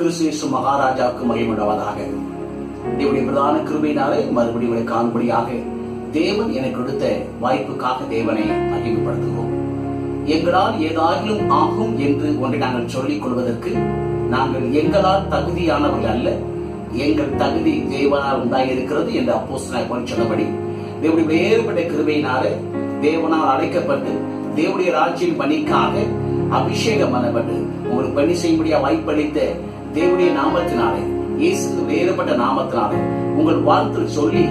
கிறிஸ்து மகாராஜாவுக்கு மகிமையுண்டாவதாக. தேவனுடைய பிரதான கிருபையினாலே மறுபடியும் காணும்படியாக தேவன் எனக்கு கொடுத்த வாய்ப்புக்காக தேவனை மகிமைப்படுத்துகிறோம். எங்களால் ஏதாயிலும் ஆகும் என்று ஒன்றை நாங்கள் சொல்லிக் கொள்வதற்கு நாங்கள் எங்களால் தகுதியானவர்கள் அல்ல, எங்கள் தகுதி தேவனால் உண்டாயிருக்கிறது என்று அப்போஸ்தலனாகிய பவுல் சொன்னபடி தேவனுடைய வேறுபட்ட கிருபையினாலே தேவனால் அழைக்கப்பட்டு தேவனுடைய ராஜ்யம் பணிக்காக அபிஷேகம் பண்ணப்பட்டு உங்களுக்கு பணி செய்யும்படியா வாய்ப்பளித்த தேவனுடைய நாமத்தினாலே, இயேசு வேறுபட்ட நாமத்தினாலே உங்கள் வாழ்த்து சொல்லி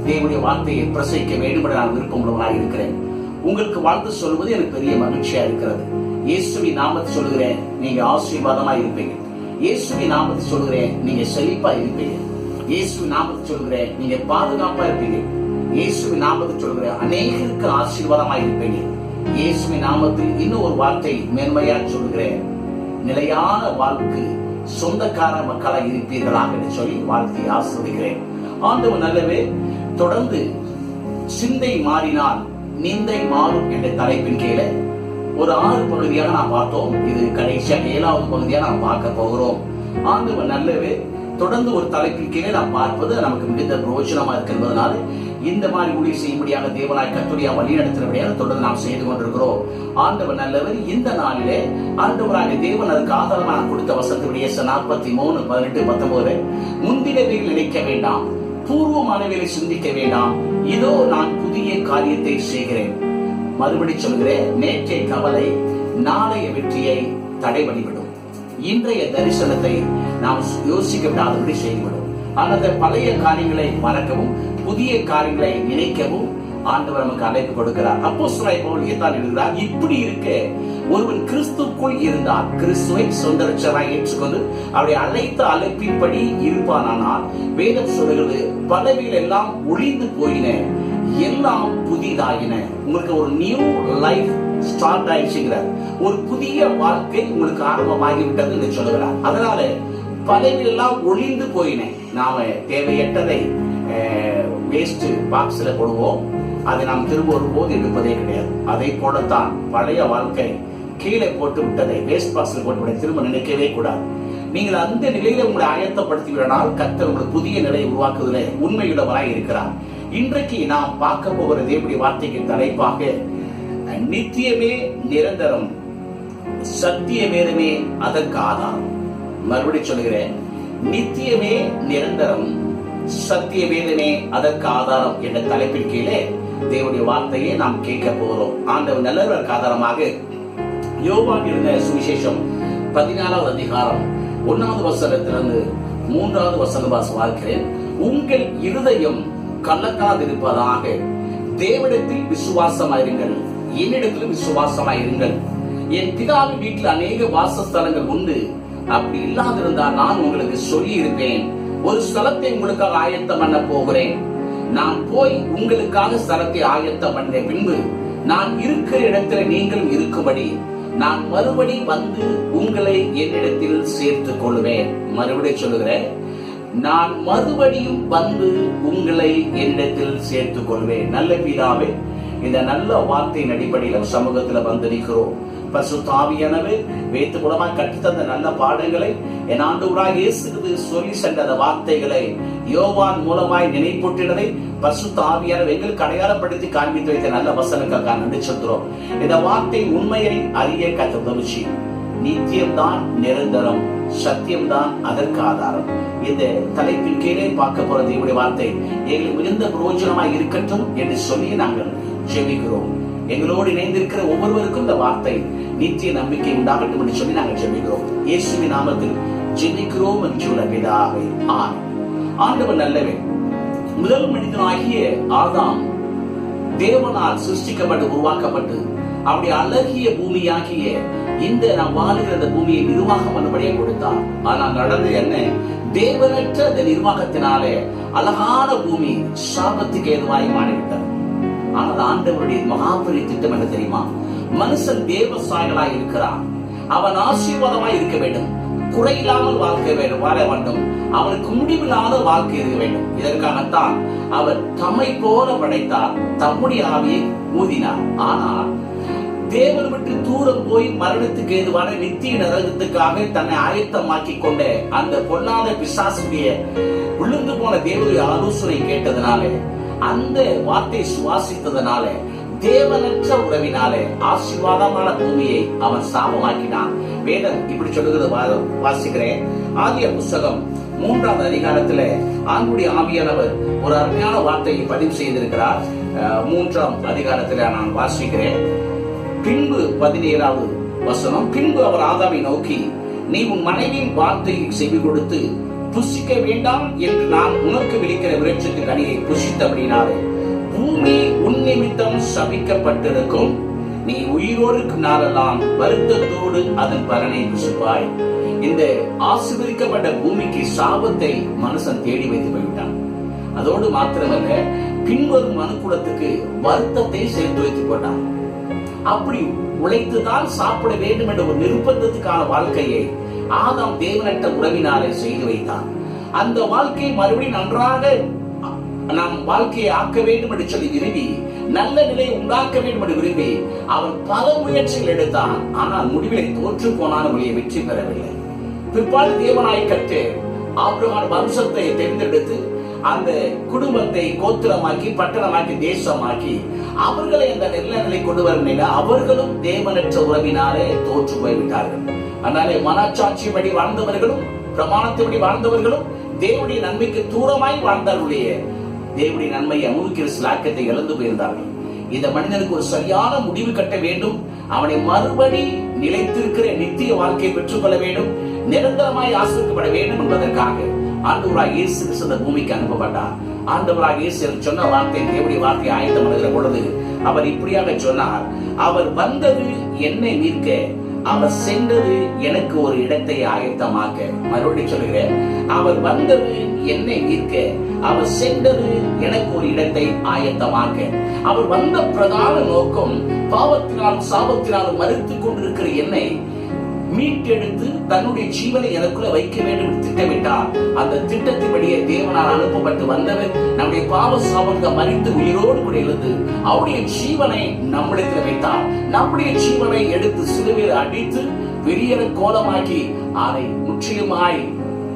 தேவனுடைய வார்த்தையை பிரசவிக்க வேண்டும் என நான் விருப்பம் உள்ளவனாக இருக்கிறேன். உங்களுக்கு வாழ்த்து சொல்வது எனக்கு பெரிய மகிழ்ச்சியா இருக்கிறது. இயேசுவின் நாமத்தை சொல்லுகிறேன், நீங்க ஆசீர்வாதமா இருப்பீங்க. இயேசுவின் நாமத்தை சொல்லுகிறேன், நீங்க செழிப்பா இருப்பீங்க. இயேசுவின் நாமத்தை சொல்லுகிறேன், நீங்க பாதுகாப்பா இருப்பீங்க. இயேசுவின் நாமத்தை சொல்லுகிறேன், அநேகருக்கு ஆசீர்வாதமா இருப்பீங்க. இயேசுவின் நாமத்தில் இன்னும் ஒரு வார்த்தை மேன்மையா சொல்லுகிறேன், நிலையான வாழ்க்கை சொந்தக்கார மக்களாக இருப்பீர்களாக என்று சொல்லி வாழ்த்தி ஆசிர்வதிக்கிறேன். ஆண்டவர் நல்லவே. தொடர்ந்து சிந்தை மாறினால் நிந்தை மாறும் என்ற தலைப்பின் கீழே ஒரு 6 பகுதியாக நாம் பார்த்தோம். இது கடைசியாக 7வது பகுதியாக நாம் பார்க்க போகிறோம். ஆண்டவர் நல்லவே. தொடர்ந்து ஒரு தலைப்பின் கீழே நாம் பார்ப்பது நமக்கு மிகுந்த பிரயோஜனமா இருக்கின்றதுனால இந்த மாதிரி முடிவு செய்யும்படியாக தேவனாய் கர்த்தருடைய வழி நடத்தினபடியாக தொடர்ந்து நாம் செய்து கொண்டிருக்கிறோம். ஆண்டவர் நல்லவர். இந்த நாளிலே ஆண்டவராக தேவன் அதுக்கு ஆதாரமாக கொடுத்த வசனத்துடைய 43, 18, 19 முந்தினவைகள் நினைக்க வேண்டாம், பூர்வமானவைகளை சிந்திக்க வேண்டாம், இதோ நான் புதிய காரியத்தை செய்கிறேன். மறுபடி சொல்கிறேன், நேற்றைய கவலை நாளைய வெற்றியை தடைபடிவிடும். இன்றைய தரிசனத்தை நாம் யோசிக்க விடாதபடி செய்துவிடும். அந்த பழைய காரியங்களை மறக்கவும் புதிய காரியங்களை நினைக்கவும் ஆண்டவர் நமக்கு அழைப்பு கொடுக்கிறார். அப்போஸ்தலனாகிய பவுல் இதைத்தான் எழுதுகிறார். இப்படி இருக்க ஒருவன் கிறிஸ்துக்குள் இருந்தால், கிறிஸ்துவை சொந்த இரட்சகராய் ஏற்றுக்கொண்டு அவருடைய அழைத்த அழைப்பின்படி இருப்பானால், வேதம் சொல்கிறது பலவைகள் எல்லாம் ஒளிந்து போயின, எல்லாம் புதிதாயின. உங்களுக்கு ஒரு நியூ லைஃப் ஸ்டார்ட் ஆயிடுச்சுங்கிறார். ஒரு புதிய வாழ்க்கை உங்களுக்கு ஆரம்பமாகிவிட்டது என்று சொல்லுகிறார். அதனால பலவைகள் எல்லாம் ஒளிந்து போயின. நாம தேவையற்றதை வேஸ்ட் பாக்ஸ்ல போடுவோம், அதை நாம் திரும்ப ஒருபோது எடுப்பதே கிடையாது. அதை போலத்தான் பழைய வாழ்க்கை கீழே போட்டு விட்டதை வேஸ்ட் பாக்ஸ்ல போட்டு திரும்ப நினைக்கவே கூடாது. நீங்கள் அந்த நிலையில உங்களை ஆயத்தப்படுத்தி விடனால் கர்த்தர் உங்களுக்கு புதிய நிலையை உருவாக்குவதில் உண்மையுள்ளவராய் இருக்கிறார். இன்றைக்கு நாம் பார்க்க போகிற தேவனுடைய வார்த்தைக்கு தலைப்பாக நித்தியமே நிரந்தரம், சத்திய வேதமே அதற்கு ஆதாரம். மறுபடி சொல்கிறேன், நித்தியமே நிரந்தரம், சத்திய வேதமே அதற்கு ஆதாரம் என்ற தலைப்பின் கீழே தேவனுடைய வார்த்தையை நாம் கேட்க போகிறோம். ஆண்டவர் நல்லவருக்கு ஆதாரமாக யோவான் எழுதின சுவிசேஷம் 14வது அதிகாரம் 1வது வசனத்திலிருந்து 3வது வசனம் வாசிக்கிறேன். உங்கள் இருதயம் கலக்காதிருப்பதாக தேவனிடத்தில் விசுவாசமாயிருங்கள், என்னிடத்திலும் விசுவாசமாயிருங்கள். என் பிதாவின் வீட்டில் அநேக வாசஸ்தலங்கள் உண்டு. அப்படி இல்லாதிருந்தால் நான் உங்களுக்கு சொல்லி இருப்பேன். ஒரு ஸ்தலத்தை உங்களுக்காக ஆயத்தம் பண்ண போகிறேன். நான் போய் உங்களுக்காக ஸ்தலத்தை ஆயத்தம் பண்ண பின்பு நான் இருக்கிற இடத்துல நீங்களும் இருக்கும்படி நான் மறுபடி வந்து உங்களை என்னிடத்தில் சேர்த்துக் கொள்வேன். மறுபடியும் சொல்லுகிறேன், நான் மறுபடியும் வந்து உங்களை என்னிடத்தில் சேர்த்துக் கொள்வேன். நல்ல பிதாவே, இந்த நல்ல வார்த்தையின் அடிப்படையில் சமூகத்தில் வந்து நிற்கிறோம். பரிசுத்த ஆவியானவர் வேத்து மூலமாக கற்றுத்தந்த நல்ல பாடங்களை என் ஆண்டவராக இயேசு சொல்லி சென்ற அந்த வார்த்தைகளை யோவான் மூலமாய் நினைப்பூட்டினதை பரிசுத்த ஆவியானவர் எங்களுக்கு அடையாளப்படுத்தி காண்பித்து வைத்த நல்ல வசனங்களுக்காக நன்றி சொல்கிறோம். இந்த வார்த்தை உண்மையை அறிய கற்று உதவிச்சு. நித்தியம்தான் நிரந்தரம், சத்தியம்தான் அதற்கு ஆதாரம். இந்த தலைப்பின் கீழே பார்க்க போற தேவனுடைய வார்த்தை எங்களுக்கு மிகுந்த பிரயோஜனமாய் இருக்கட்டும் என்று சொல்லி நாங்கள் ஜெபிக்கிறோம். எங்களோடு இணைந்திருக்கிற ஒவ்வொருவருக்கும் இந்த வார்த்தை நித்திய நம்பிக்கை உண்டாகட்டும் என்று சொல்லி நாங்கள் ஜெபிக்கிறோம். இயேசுவின் நாமத்தில் ஜெபிக்கிறோம் என்று பிதாவே, ஆமென். ஆண்டவர் நல்லவே. முதல் மனிதனாகிய ஆதாம் தேவனால் சிருஷ்டிக்கப்பட்டு உருவாக்கப்பட்டு அவருடைய அழகிய பூமியாகிய இந்த நாம் வாழுகிற அந்த பூமியை நிர்வாகம் பண்ணும்படியே கொடுத்தார். ஆனால் நடந்தது என்ன? தேவனற்ற அந்த நிர்வாகத்தினாலே அழகான பூமி சாபத்துக்கு ஏதுவாய் மாறிவிட்டது. ஆனால் ஆண்டவருடைய மகாபெரிய திட்டம் என்ன தெரியுமா? மனுஷன் தேவசாயலாய் இருக்கிறான், அவன் ஆசீர்வாதமாய் இருக்க வேண்டும், குறையில்லாமல் வாழ்க்கை வாழ வேண்டும், அவனுக்கு முடிவில்லாத வாழ்க்கை இருக்க வேண்டும். இதற்காகத்தான் அவர் தம்மை போல படைத்தார், தம்முடைய ஆவியை ஊதினார். ஆனால் தேவன் விட்டு தூரம் போய் மரணத்துக்கு ஏதுவான நித்திய நரகத்துக்காக தன்னை ஆயத்தமாக்கி கொண்ட அந்த பொல்லாத பிசாசுடைய விழுந்து போன தேவனுடைய ஆலோசனை கேட்டதனால, அந்த வார்த்தை சுவாசித்ததனால, தேவனற்ற உறவினாலே ஆசீர்வாதமான பூமியை அவன் சாபமாக்கினான். வேதம் இப்படி சொல்லுகிறது, வாசிக்கிறேன். ஆதிய புஸ்தகம் 3ஆம் அதிகாரத்துல ஆண்டுடைய ஆவியானவர் ஒரு அருமையான வார்த்தையை பதிவு செய்திருக்கிறார். 3ஆம் அதிகாரத்துல நான் வாசிக்கிறேன். பின்பு 17வது வசனம், பின்பு அவர் ஆதாமை நோக்கி, நீ உன் மனைவியின் வார்த்தையை செவி கொடுத்து புசிக்க வேண்டாம் என்று நான் உனக்கு விளிக்கிற விருட்சத்து கனியை புசித்தபடினாலே பூமி உன் நிமித்தம் சபிக்கப்பட்டிருக்கும். நீ உயிரோடு நாளெல்லாம் வருத்தத்தோடு அதன் பலனை புசிப்பாய். இந்த ஆசீர்வதிக்கப்பட்ட பூமிக்கு சாபத்தை மனுஷன் தேடி வைத்து போய்விட்டான். அதோடு மாத்திரமல்ல, பின்வரும் மனுக்குலத்துக்கு வருத்தத்தை சேர்த்து வைத்து போட்டான். அப்படி உழைத்துதான் சாப்பிட வேண்டும் என்ற ஒரு நிர்பந்தத்துக்கான வாழ்க்கையை ஆதாம் தேவனற்ற உறவினாலே செய்து வைத்தான். அந்த வாழ்க்கையை மறுபடியும் நன்றாக நாம் வாழ்க்கையை ஆக்க வேண்டும் என்று சொல்லி விரும்பி, நல்ல நிலையை உண்டாக்க வேண்டும் என்று விரும்பி அவன் பல முயற்சிகள் எடுத்தான். ஆனால் முடிவிலை தோற்று போனான், வழியை வெற்றி பெறவில்லை. பிற்பாடு தேவனாய் கற்று ஆபிரகாம் வம்சத்தை தேர்ந்தெடுத்து அந்த குடும்பத்தை கோத்திரமாக்கி, பட்டணமாக்கி, தேசமாக்கி அவர்களை அந்த நல்ல நிலை கொண்டு வர அவர்களும் தேவனற்ற உறவினாலே தோற்று போய்விட்டார்கள். அதனாலே மனச்சாட்சியபடி வாழ்ந்தவர்களும், பிரமாணத்தின்படி வாழ்ந்தவர்களும், தேவனுடைய நன்மைக்கு தூரமாய் வாழ்ந்தார்களுடைய தேவனுடைய நன்மையை அனுபவிக்கிற சிலாக்கத்தை இழந்து போயிருந்தார்கள். இந்த மனிதனுக்கு ஒரு சரியான முடிவு கட்ட வேண்டும். அவனை மறுபடி நிலைத்திருக்கிற நித்திய வாழ்க்கையை பெற்றுக் கொள்ள வேண்டும், நிரந்தரமாய் ஆசிரியப்பட வேண்டும் என்பதற்காக ஆண்டவராக இயேசு கிறிஸ்து பூமிக்கு அனுப்பப்பட்டார். ஆண்டவராக இயேசு சொன்ன வார்த்தை, தேவனுடைய வார்த்தை ஆயத்தம் பண்ணுகிற பொழுது அவர் இப்படியாக சொன்னார், அவர் வந்தது என்னை மீட்க, அவர் சென்றது எனக்கு ஒரு இடத்தை ஆயத்தமாக்க. மறுபடியும் சொல்லுகிறேன், அவர் வந்தது என்னை மீட்க, அவர் சென்றது எனக்கு ஒரு இடத்தை ஆயத்தமாக்க. அவர் வந்த பிரதான நோக்கம் பாவத்தினாலும் சாபத்தினாலும் மறுத்துக் கொண்டிருக்கிற என்னை மீட்டெடுத்து தன்னுடைய ஜீவனை எனக்குள்ள வைக்க வேண்டும் என்று திட்டமிட்டார். அந்த திட்டத்தின்படியே தேவனால் அனுப்பப்பட்டு வந்தவர் நம்முடைய பாவ சாபத்தை மறித்து உயிரோடு கூட எழுந்து அவருடைய ஜீவனை நம்மிடத்தில் வைத்தார். நம்முடைய ஜீவனை எடுத்து சிலுவையில் அடித்து பெரிய கோலமாக்கி அதை முற்றிலுமாய்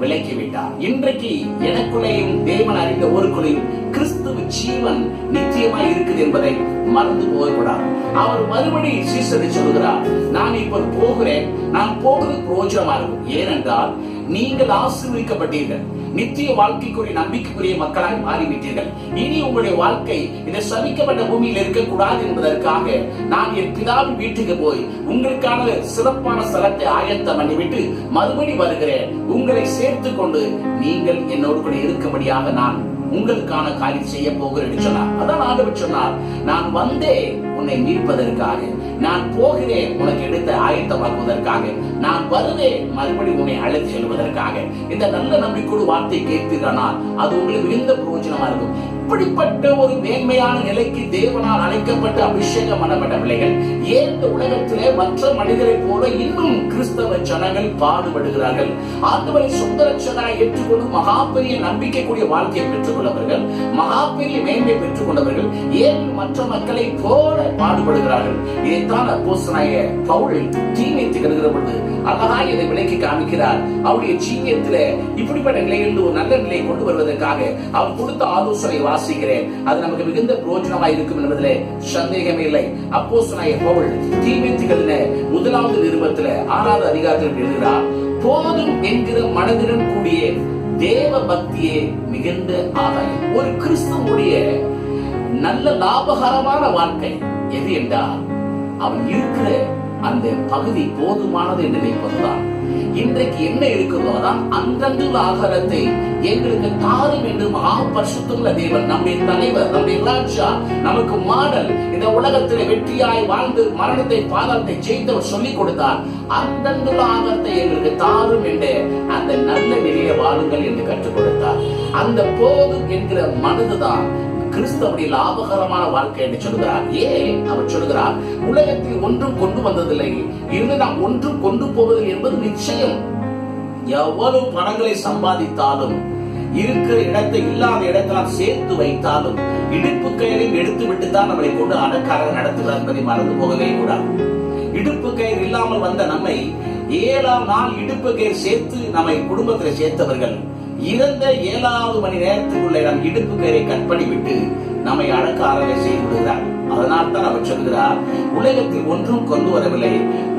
விலக்கிவிட்டார். இன்றைக்கு எனக்குள்ளேயும் தேவன் அறிந்த ஒருக்குள்ளையும் கிறிஸ்துவ ஜீவன் நிச்சயமாய் இருக்குது என்பதை மறந்து போகக்கூடாது. அவர் மறுபடி சீசரை சொல்கிறார், நான் இப்ப போகிறேன், நான் போகிறது பிரயோஜனமா இருக்கும். ஏனென்றால் நீங்கள் ஆசீர்வதிக்கப்பட்டீர்கள், நித்திய வாழ்க்கைக்குரிய நம்பிக்கைக்குரிய மக்களாய் மாறிவிட்டீர்கள். இனி உங்களுடைய வாழ்க்கை இந்த சபிக்கப்பட்ட பூமியில் இருக்கக்கூடாது என்பதற்காக நான் என் பிதாவின் வீட்டுக்கு போய் உங்களுக்கான சிறப்பான ஸ்தலத்தை ஆயத்தம் பண்ணிவிட்டு மறுபடி வருகிறேன். உங்களை சேர்த்து கொண்டு நீங்கள் என்னோடு கூட இருக்கும்படியாக நான் உங்களுக்கான காரியம் செய்ய போகிறேன் சொன்னார். அதான் ஆண்டவர் சொன்னார், நான் வந்தேன் உன்னை மீட்பதற்காக, நான் போகிறேன் உனக்கு எடுத்த ஆயத்தமாக்குவதற்காக, நான் வருவேன் மறுபடி உன்னை அழைத்து செல்வதற்காக. இந்த நல்ல நம்பிக்கையோடு வார்த்தை கேட்பீர்களானால் அது உங்களுக்கு மிகுந்த பிரயோஜனமா இருக்கும். இப்படிப்பட்ட ஒரு மேன்மையான நிலைக்கு தேவனால் அழைக்கப்பட்ட அபிஷேகம் பண்ணப்பட்ட பிள்ளைகள் ஏன் இந்த உலகத்திலே மற்ற மனிதரை போல இன்னும் கிறிஸ்தவ ஜனங்கள் பாடுபடுகிறார்கள்? ஆண்டவரை சொந்த ரட்சகராய் ஏற்றுக்கொண்டு மகா பெரிய நம்பிக்கைக்குரிய வாழ்க்கையை பெற்றுக் கொண்டவர்கள், மகா பெரிய மேன்மை பெற்றுக் கொண்டவர்கள் ஏன் மற்ற மக்களை போல பாடுபடுகிறார்கள்? இதைத்தான் அப்போஸ்தலனாகிய பவுல் தீமைத்து கருதுகிற பொழுது அழகாய் இதை விலைக்கு காமிக்கிறார். அவருடைய ஜீவியத்துல இப்படிப்பட்ட நிலையிலிருந்து ஒரு நல்ல நிலையை கொண்டு வருவதற்காக அவர் கொடுத்த ஆலோசனை வாசிக்கிறேன். அது நமக்கு மிகுந்த பிரயோஜனமாய் இருக்கும் என்பதிலே சந்தேகமே இல்லை. அப்போஸ்தலனாகிய பவுல் தீமைத்துகளின 1வது நிருபத்துல 6வது அதிகாரத்தில் எழுதுகிறார், போதும் என்கிற மனதுடன் கூடிய தேவ பக்தியே மிகுந்த ஆதாயம். ஒரு கிறிஸ்தவனுடைய நல்ல லாபகரமான வாழ்க்கை எது என்றால் அவன் இருக்கிற அந்த பகுதி போதுமானது என்று நினைப்பதுதான். இன்றைக்கு என்ன இருக்கிறதோ அதான் அன்றன்று ஆகாரத்தை எங்களுக்கு தாரும் என்று மகா பரிசுத்தமுள்ள தேவன், நம்முடைய தலைவர், நம்முடைய ராஜா, நமக்கு மாடல், இந்த உலகத்தில் வெற்றியாய் வாழ்ந்து மரணத்தை பாதாளத்தை ஜெயித்தவர் சொல்லிக் கொடுத்தார். அன்றன்று ஆகாரத்தை எங்களுக்கு தாரும் என்று அந்த நல்ல நிலையை வாழுங்கள் என்று கற்றுக் கொடுத்தார். அந்த போதும் என்கிற மனதுதான் கிறிஸ்தவனுடைய லாபகரமான வாழ்க்கை என்று சொல்கிறார். ஏன் அவர் சொல்கிறார், உலகத்தில் ஒன்றும் கொண்டு வந்ததில்லை, இருந்து நாம் ஒன்றும் கொண்டு போவதில்லை என்பது நிச்சயம். எவ்வளவு பணங்களை சம்பாதித்தாலும் இருக்கிற இடத்தை இல்லாத இடத்துல சேர்த்து வைத்தாலும் இடுப்பு கயிறையும் எடுத்து விட்டு தான் நம்மளை கொண்டு அடக்காக நடத்துகிறார் என்பதை மறந்து போகவே கூடாது. இடுப்பு கயிறு இல்லாமல் வந்த நம்மை 7ஆம் நாள் இடுப்பு கயிறு சேர்த்து நம்மை குடும்பத்தில் சேர்த்தவர்கள் இறந்த 7வது மணி நேரத்துக்குள்ளே நம் இடுப்பு கயிறை கட் பண்ணிவிட்டு நம்மை அடக்க ஆரம்பி செய்து விடுகிறார். அதனால் தான் அவர் சொல்கிறார், உலகத்தில் ஒன்றும் கொண்டு வரவில்லை,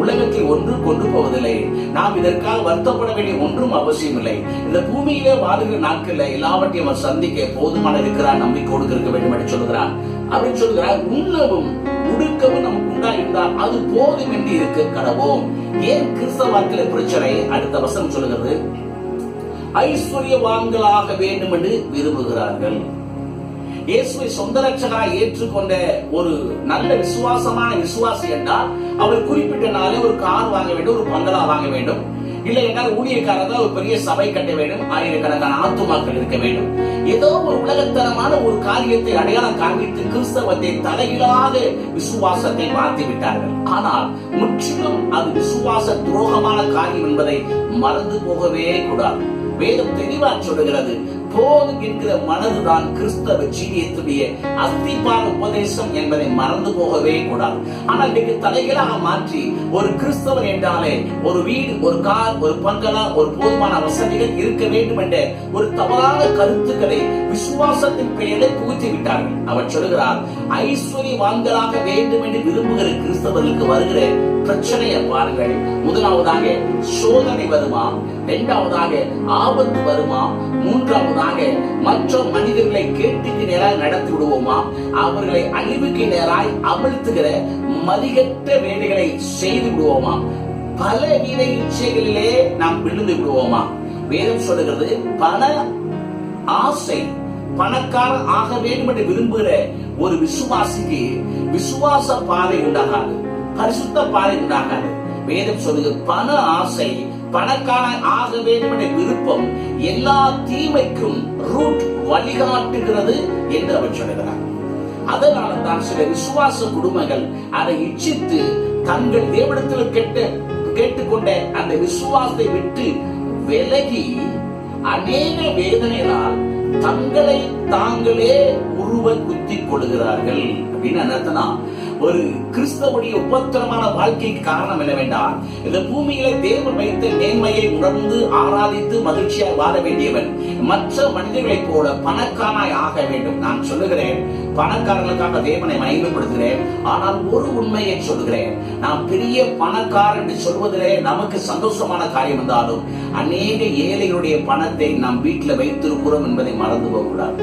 உலகத்தில் ஒன்றும் கொண்டு போவதில்லை, நாம் இதற்காக வருத்தப்பட வேண்டிய ஒன்றும் அவசியம் இல்லை. இந்த பூமியிலே வாழ்கிற நாட்கள்ல எல்லாவற்றையும் அவர் சந்திக்க போதுமான இருக்கிறார், நம்பிக்கை இருக்க வேண்டும் என்று சொல்கிறார். அவர் சொல்கிறார், உண்ணவும் உடுக்கவும் நமக்கு உண்டாயிருந்தால் அது போதும் என்று இருக்க கடவோம். ஏன் கிறிஸ்தவ வாழ்க்கையில பிரச்சனை? அடுத்த வசனம் சொல்கிறது, ஐஸ்வர்யவான்களாக வேண்டும் என்று விரும்புகிறார்கள். இயேசுவை சொந்த ரட்சகராய் ஏற்றுக்கொண்ட ஒரு நல்ல விசுவாசமான விசுவாசி என்றால் அவர் குறிப்பிட்ட நாளே ஒரு கார் வாங்க வேண்டும், ஒரு பங்களா வாங்க வேண்டும், இல்லை என்றால் ஊழியக்காரர்கள் ஒரு பெரிய சபை கட்ட வேண்டும், ஆயிரக்கணக்கான ஆத்துமாக்கள் இருக்க வேண்டும். ஏதோ ஒரு உலகத்தனமான ஒரு காரியத்தை அடையாளம் காண்பித்து கிறிஸ்தவத்தை தலைகீழாக விசுவாசத்தை மாற்றி விட்டார்கள். ஆனால் முற்றிலும் அது விசுவாச துரோகமான காரியம் என்பதை மறந்து போகவே கூடாது. வேதம் தெளிவா சொல்லுகிறது, போதும் என்கிற மனதுதான் கிறிஸ்தவ ஜீவியத்துடைய அஸ்திபார உபதேசம் என்பதை மறந்து போகவே கூடாது. ஆனால் இன்னைக்கு தலைகளாக மாற்றி ஒரு கிறிஸ்தவன் என்றாலே ஒரு வீடு, ஒரு கார், ஒரு பங்களா, ஒரு போதுமான வசதிகள் இருக்க வேண்டும் என்ற ஒரு தவறான கருத்துக்களை விசுவாசத்தின் பெயரில் புகுத்தி விட்டார்கள். அவர் சொல்லுகிறார், ஐஸ்வர்யவான்களாக வேண்டும் என்று விரும்புகிற கிறிஸ்தவர்களுக்கு வருகிற பிரச்சனையை பாருங்கள். முதலாவதாக சோதனை வருமா, இரண்டாவதாக ஆபத்து வருமா, மூன்றாவதாக மற்ற மனிதர்களை கேட்டுக்கு நேராக நடத்தி விடுவோமா, அவர்களை அழிவுக்கு நேராய் அமிழ்த்துகிற மதிகட்ட வேலைகளை செய்து விடுவோமா, பல வித இச்சைகளிலே நாம் விழுந்து விடுவோமா? வேதம் சொல்லுகிறது, பண ஆசை, பணக்காரன் ஆக வேண்டும் என்று விரும்புகிற ஒரு விசுவாசிக்கு விசுவாச பாதை உண்டாகாது, பரிசுத்த பாதை உண்டாகாது. வேதம் சொல்லுகிறது, பண ஆசை, பணக்காரன் ஆக வேண்டும் என்ற விருப்பம் எல்லா தீமைக்கும் ரூட் வழிகாட்டுகிறது என்று அவர் சொல்லுகிறார். அதனால தான் சில விசுவாச குடும்பங்கள் அதை இச்சித்து தங்கள் தேவனிடத்தில் கேட்டுக்கொண்ட அந்த விசுவாசத்தை விட்டு விலகி அநேக வேதனைகளால் தங்களை தாங்களே உருவ குத்தி கொள்கிறார்கள். அப்படின்னு அர்த்தம்னா, ஒரு கிறிஸ்தவனுடைய உபத்திரமான வாழ்க்கைக்கு காரணம் என்னவென்றால், இந்த பூமியில தேவன் வைத்த நேர்மையை உணர்ந்து ஆராதித்து மகிழ்ச்சியாய் வாழ வேண்டியவன் மற்ற மனிதர்களைப் போல பணக்காரனாய் ஆக வேண்டும். நான் சொல்லுகிறேன், பணக்காரர்களுக்காக தேவனை மகிமைப்படுத்துகிறேன். ஆனால் ஒரு உண்மையை சொல்லுகிறேன், நாம் பெரிய பணக்காரன் என்று சொல்வதிலே நமக்கு சந்தோஷமான காரியம் இருந்தாலும் அநேக ஏழைகளுடைய பணத்தை நாம் வீட்டில் வைத்திருக்கிறோம் என்பதை மறந்து போகக்கூடாது.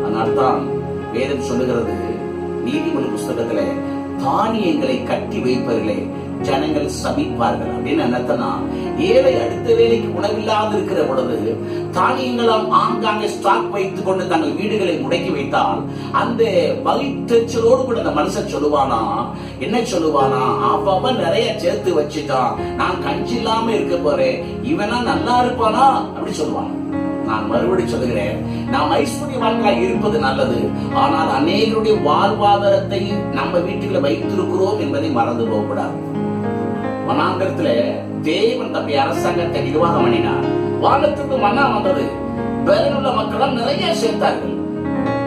அதனால்தான் வேதம் சொல்லுகிறது, நீதிமொழி புஸ்தகத்துல, தானியங்களை கட்டி வைப்பவர்களே ஜனங்கள் சபிப்பார்கள். அப்படின்னு என்னத்தனா, ஏழை அடுத்த வேலைக்கு உணவில்லாது இருக்கிற பொழுது தானியங்களாம் ஆங்காங்கே ஸ்டாக் வைத்துக் கொண்டு தங்கள் வீடுகளை முடக்கி வைத்தால் அந்த வயிற்றச்சலோடு கூட அந்த மனுஷன் சொல்லுவானா, என்ன சொல்லுவானா, அவன் நிறைய சேர்த்து வச்சுட்டான், நான் கஞ்சி இல்லாம இருக்க போறேன், இவனா நல்லா இருப்பானா அப்படி சொல்லுவான். நான் மறுபடி சொல்லுகிறேன், நாம் ஐஸ்வர்யவான்களாய் இருப்பது நல்லது. ஆனால் அநேகருடைய வாழ்வாதாரத்தை நம்ம வீட்டுல வைத்திருக்கிறோம் என்பதை மறந்து போகக்கூடாது. வனாந்தரத்துல தேவன் தம்முடைய அரசாங்கத்தை நிர்வாகம் பண்ணினார். வானத்துக்கு மன்னா வந்தது, பலனுள்ள மக்கள் நிறைய சேர்த்தார்கள்,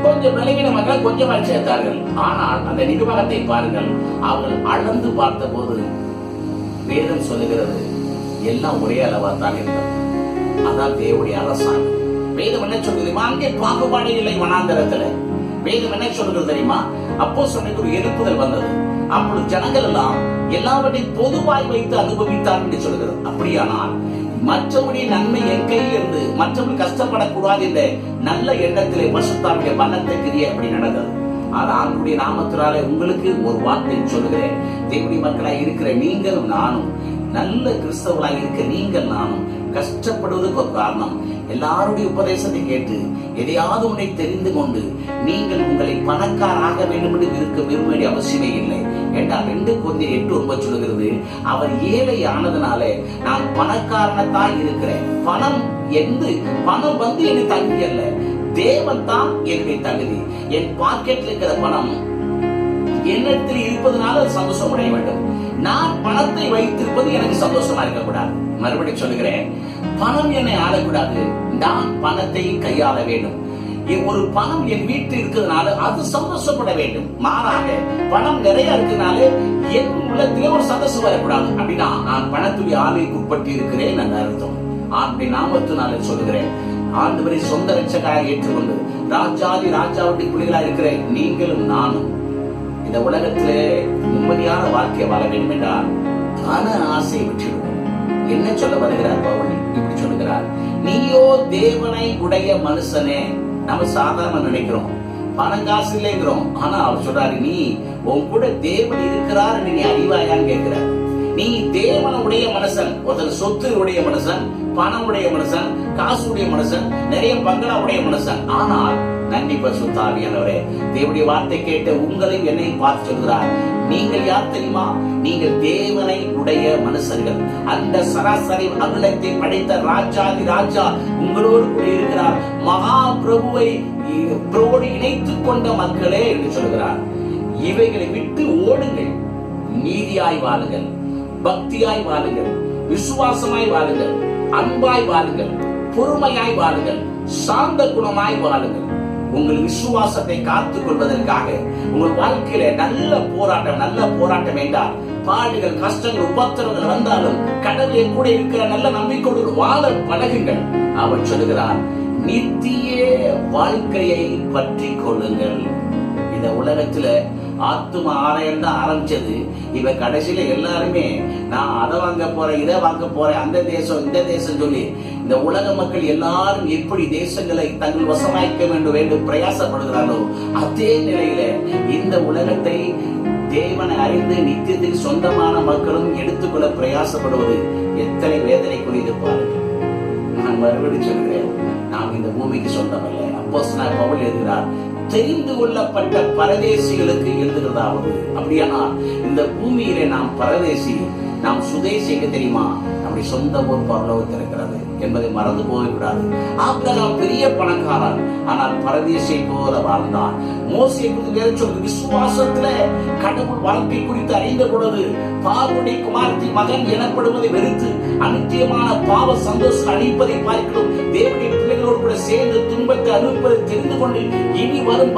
கொஞ்சம் விலகின மக்கள் கொஞ்சமாக சேர்த்தார்கள். ஆனால் அந்த நிர்வாகத்தை பாருங்கள், அவர்கள் அளந்து பார்த்த போது வேதம் சொல்லுகிறது, எல்லாம் ஒரே அளவா தான் இருந்தது. அதான் தேவனுடைய அரசாங்கம். வேதம் என்ன சொல்றது? அங்கே பாகுபாடு இல்லை. வனாந்தரத்துல வேதம் என்ன சொல்றது தெரியுமா? அப்போஸ்தலனுக்கு ஒரு எழுப்புதல் வந்தது. அப்பொழுது ஜனங்கள் எல்லாம் எல்லாவற்றையும் பொதுவாய் வைத்து அனுபவித்தார் என்று சொல்கிறது. அப்படியானால் மற்றவருடைய நன்மை என் கையில் இருந்து மற்றவர்கள் கஷ்டப்படக்கூடாது என்ற நல்ல எண்ணத்திலே பரிசுத்தாவிய வல்லத்தை கிரியை அப்படி நடந்தது. ஆனால் ஆண்டவருடைய நாமத்தினாலே உங்களுக்கு ஒரு வார்த்தை சொல்லுகிறேன், தேவனுடைய மக்களாய் இருக்கிற நீங்களும் நானும், நல்ல கிறிஸ்தவர்களாக இருக்க நீங்கள் நானும் கஷ்டப்படுவதற்கு ஒரு காரணம், எல்லாருடைய உபதேசத்தை கேட்டு எதையாவது ஒன்றை தெரிந்து கொண்டு நீங்கள் உங்களை பணக்காராக வேண்டும் என்று விரும்ப வேண்டிய அவசியமே இல்லை. என்றால் 2 கொரிந்தியர் 8:9 சொல்லுகிறது, அவர் ஏழை ஆனதுனாலே நான் பணக்காரனத்தான் இருக்கிறேன். பணம் வந்து எனக்கு தகுதி அல்ல, தேவன் தான் என்னுடைய தகுதி. என் பாக்கெட்ல இருக்கிற பணம் என்னிடத்தில் இருப்பதனால சந்தோஷம் அடைய வேண்டும். நான் பணத்தை வைத்திருப்பது எனக்கு சந்தோஷமா இருக்கக்கூடாது. மறுபடியும் சொல்லுகிறேன், பணம் என்னை ஆளக்கூடாது, நான் பணத்தை கையாள வேண்டும். ஒரு பணம் என் வீட்டில் இருக்கிறதுனால அது சந்தோஷப்பட வேண்டும். மாறாக பணம் நிறைய இருக்கிறதுனால என் உள்ளத்திலே ஒரு சந்தோஷம் வரக்கூடாது. அப்படின்னா நான் பணத்துடைய ஆளுக்கு உட்பட்டு இருக்கிறேன் என்ற அர்த்தம். ஆண்டுடைய நாமத்தினால சொல்லுகிறேன், ஆண்டவரை சொந்த ரட்சகராக ஏற்றுக்கொண்டு ராஜாதி ராஜாவுடைய பிள்ளைகளா இருக்கிற நீங்களும் நானும் இந்த உலகத்திலே நிம்மதியான வாழ்க்கையை வாழ வேண்டும் என்றால் பண ஆசை விட்டுடுவோம். என்ன சொல்ல வருகிறார் பவுல்? இப்படி சொல்லுகிறார், நீயோ தேவனை உடைய மனுஷனே. நம்ம சாதாரண நினைக்கிறோம், பணம் காசு இல்லைங்கிறோம். ஆனா அவர் சொல்றாரு, நீ உன் கூட தேவன் இருக்கிறார் நீ அறிவாயான்னு கேட்கிறார். நீ தேவனுடைய மனுஷன். ஒருத்தர் சொத்து உடைய மனுஷன், பணம் உடைய மனுஷன், காசு உடைய மனுஷன், நிறைய பங்களா உடைய மனுஷன். ஆனால் நன்றி பரிசுத்த ஆவியானவரே, தேவனுடைய வார்த்தை கேட்ட உங்களையும் என்னையும் பார்த்து சொல்கிறார், நீங்கள் யார் தெரியுமா? நீங்கள் தேவனை உடைய மனுஷர்கள். அந்த சராசரி அகிலத்தை படைத்த ராஜாதி ராஜா உங்களோடு கூட இருக்கிறார். மகா பிரபுவை இணைத்துக் கொண்ட மக்களே என்று சொல்கிறார். இவைகளை விட்டு ஓடுங்கள், நீதியாய் வாழுங்கள், பக்தியாய் வாழுங்கள், விசுவாசமாய் வாழுங்கள், அன்பாய் வாழுங்கள், பொறுமையாய் வாழுங்கள், சாந்த குணமாய் வாழுங்கள். உங்கள் விசுவாசத்தை காத்துக் கொள்வதற்காக உங்கள் வாழ்க்கையில நல்ல போராட்டம் என்றால் பாடுகள், கஷ்டங்கள், உபத்திரங்கள் வந்தாலும் கடவுளை கூட இருக்கிற நல்ல நம்பிக்கையோடு வாழ பழகுங்கள். அவர் சொல்லுகிறார், நித்திய வாழ்க்கையை பற்றி கொள்ளுங்கள். இந்த உலகத்துல ஆத்தும ஆலயம் தான் ஆரம்பிச்சது. இவ கடைசியில எல்லாருமே நான் அதை வாங்க போறேன், இதை வாங்க போறேன், அந்த தேசம் இந்த தேசம் சொல்லி இந்த உலக மக்கள் எல்லாரும் எப்படி தேசங்களை தங்கள் வசமாய்க்க வேண்டும் பிரயாசப்படுகிறார்களோ அதே நிலையில இந்த உலகத்தை தேவனை அறிந்து நித்தியத்தில் சொந்தமான மக்களும் எடுத்துக்கொள்ள பிரயாசப்படுவது எத்தனை வேதனைக்குரியது பாருங்கள். நான் மறுபடியும் சொல்கிறேன், நாம் இந்த பூமிக்கு சொந்தமல்ல. அப்போஸ்தலனாகிய பவுல் எழுதுகிறார், தெரிந்து கொள்ளப்பட்ட பரதேசிகளுக்கு எழுதுகிறதாவது. அப்படியானால் இந்த பூமியிலே நாம் பரதேசி, நாம் சுதேசி. எங்க தெரியுமா? நம்முடைய சொந்த ஊர் பரலோகத்தில் இருக்கிறது என்பதை மறந்து போகக்கூடாது. ஆபிரகாம் பெரிய பணக்காரன், ஆனால் பரதேசியை போல வாழ்ந்தான். மோசே குறித்து வேற சொல்றது, விசுவாசத்துல கடவுள் வாழ்க்கை குறித்து அறிந்த பொழுது பார்வோனுடைய குமாரத்தின் மகன் எனப்படுவதை வெறுத்து அநித்தியமான பாவ சந்தோஷம் அளிப்பதை பார்க்கிறோம். தேவனுடைய பிள்ளைகளோடு கூட சேர்ந்து துன்பத்தை அனுப்பதை தெரிந்து கொண்டு இனி வரும்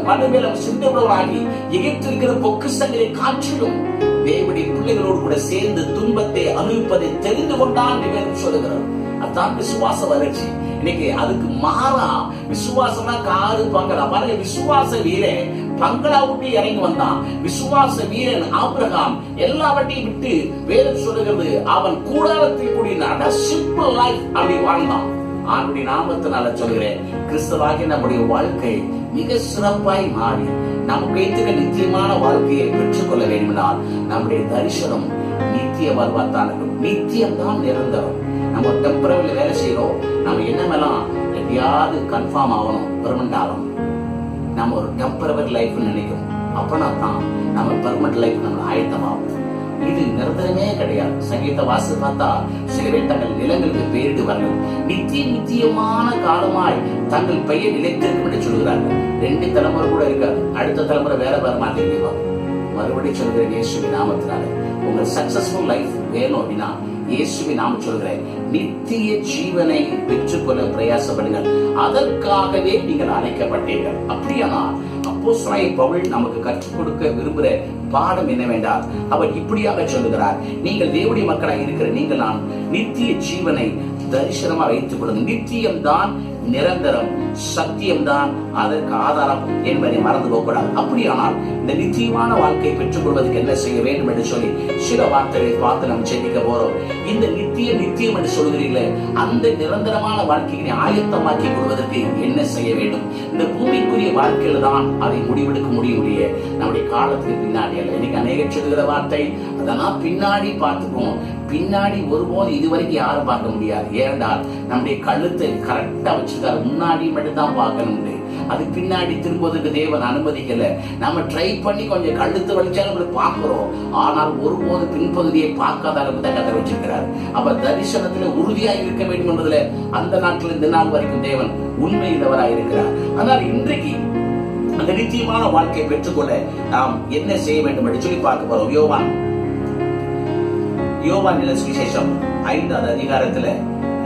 மறுமேல் சிந்தவர்களாகி எகிப்திருக்கிற பொக்கிஷங்களை காற்றிலும் தேவனுடைய பிள்ளைகளோடு கூட சேர்ந்து துன்பத்தை அனுபவிப்பதை தெரிந்து கொண்டான் என்று சொல்லுகிறார். அதான் விசுவாச வளர்ச்சி. இன்னைக்கு அதுக்கு மாறா விசுவாசம்னா காரு பங்களா. பாருங்க, விசுவாச வீரன் பங்களா விட்டு இறங்கி வந்தான். விசுவாச வீரன் ஆபிரகாம் எல்லாவற்றையும் விட்டு வேதம் சொல்லுகிறது, அவன் கூடாரத்தில் கூடினான். சிம்பிள் லைஃப் அப்படி வாழ்ந்தான். ஆண்டுடைய நாமத்தினால சொல்கிறேன், கிறிஸ்தவாகி நம்முடைய வாழ்க்கை மிக சிறப்பாய் மாறி நமக்கு வைத்துக்க நித்தியமான வாழ்க்கையை பெற்றுக் கொள்ள வேண்டுமென்றால் நம்முடைய தரிசனம் நித்திய வாழ்வாத்தான். நித்தியம் தான் நிரந்தரம். நம்ம டெம்பரரில வேலை செய்யறோம், நம்ம என்னமெல்லாம் எப்படியாவது கன்ஃபார்ம் ஆகணும், பெர்மனன்ட் ஆகணும். நம்ம ஒரு டெம்பரரி லைஃப் நினைக்கிறோம், அப்பனா தான் நம்ம பெர்மனன்ட் லைஃப் நம்ம ஆயத்தமாகும். இது நிரந்தரமே கிடையாது. சங்கீத வாசு பார்த்தா சில பேர் தங்கள் நிலங்களுக்கு பெயரிட்டு வரணும், நித்தியமான காலமாய் தங்கள் பெயர் நிலைத்திருக்கும் என்று சொல்கிறார்கள். 2 தலைமுறை கூட இருக்காது, அடுத்த தலைமுறை வேற வர மாட்டேங்குது. மறுபடியும் சொல்கிறேன், இயேசுவின் நாமத்தினால உங்கள் சக்சஸ்ஃபுல் லைஃப் வேணும் அப்படின்னா இயேசுவின் நாமம் சொல்கிறேன், நித்திய ஜீவனை பெற்றுக்கொள்ள பிரயாசப்படுங்கள். அதற்காகவே நீங்கள் அழைக்கப்பட்டீர்கள். அப்படியானால் அப்போஸ்தலனாகிய பவுல் நமக்கு கற்றுக் கொடுக்க விரும்புகிற பாடம் என்னவென்றால் அவர் இப்படியாக சொல்லுகிறார், நீங்கள் தேவனுடைய மக்களாக இருக்கிற நீங்கள் நான் நித்திய ஜீவனை தரிசனமா வைத்துக் கொள்ளுங்கள். நித்தியம் தான் நிரந்தரம், சத்தியம் தான் அதற்கு ஆதாரம் என்பதை மறந்து போகக்கூடாது. அப்படியானால் இந்த நித்தியமான வாழ்க்கையை பெற்றுக் கொள்வதற்கு என்ன செய்ய வேண்டும் என்று சொல்லி சில வார்த்தைகளை பார்த்து நம்ம சிந்திக்க போறோம். இந்த நித்தியம் என்று சொல்கிறீர்களே, அந்த நிரந்தரமான வாழ்க்கையை ஆயத்தமாக்கி கொள்வதற்கு என்ன செய்ய வேண்டும்? இந்த பூமிக்குரிய வாழ்க்கையில தான் அதை முடிவெடுக்க முடியவில்லையே, நம்முடைய காலத்துக்கு பின்னாடி அல்ல. இன்னைக்கு அநேக சொல்லுகிற வார்த்தை, அதெல்லாம் பின்னாடி பார்த்துக்குவோம். பின்னாடி ஒருபோது இதுவரைக்கும் யாரும் பார்க்க முடியாது. ஏனென்றால் நம்முடைய கழுத்தை கரெக்டா வச்சிருக்காரு, முன்னாடி மட்டும் தான் பார்க்கணும். அது பின்னாடி திரும்புவதற்கு தேவன் அனுமதிக்கல. நம்ம ட்ரை பண்ணி கொஞ்சம் கழுத்து வலிச்சாலும் பார்க்கிறோம், ஆனால் ஒருபோது பின்பகுதியை பார்க்காத அளவுக்கு தான் கதை வச்சிருக்கிறார். அப்ப தரிசனத்துல உறுதியாக இருக்க வேண்டும் என்பதுல அந்த நாட்டில் இந்த நாள் வரைக்கும் தேவன் உண்மையுள்ளவராக இருக்கிறார். ஆனால் இன்றைக்கு அந்த நிச்சயமான வாழ்க்கையை பெற்றுக்கொள்ள நாம் என்ன செய்ய வேண்டும் என்று சொல்லி பார்க்க போறோம். யோவான் சுவிசேஷம் 5வது அதிகாரத்துல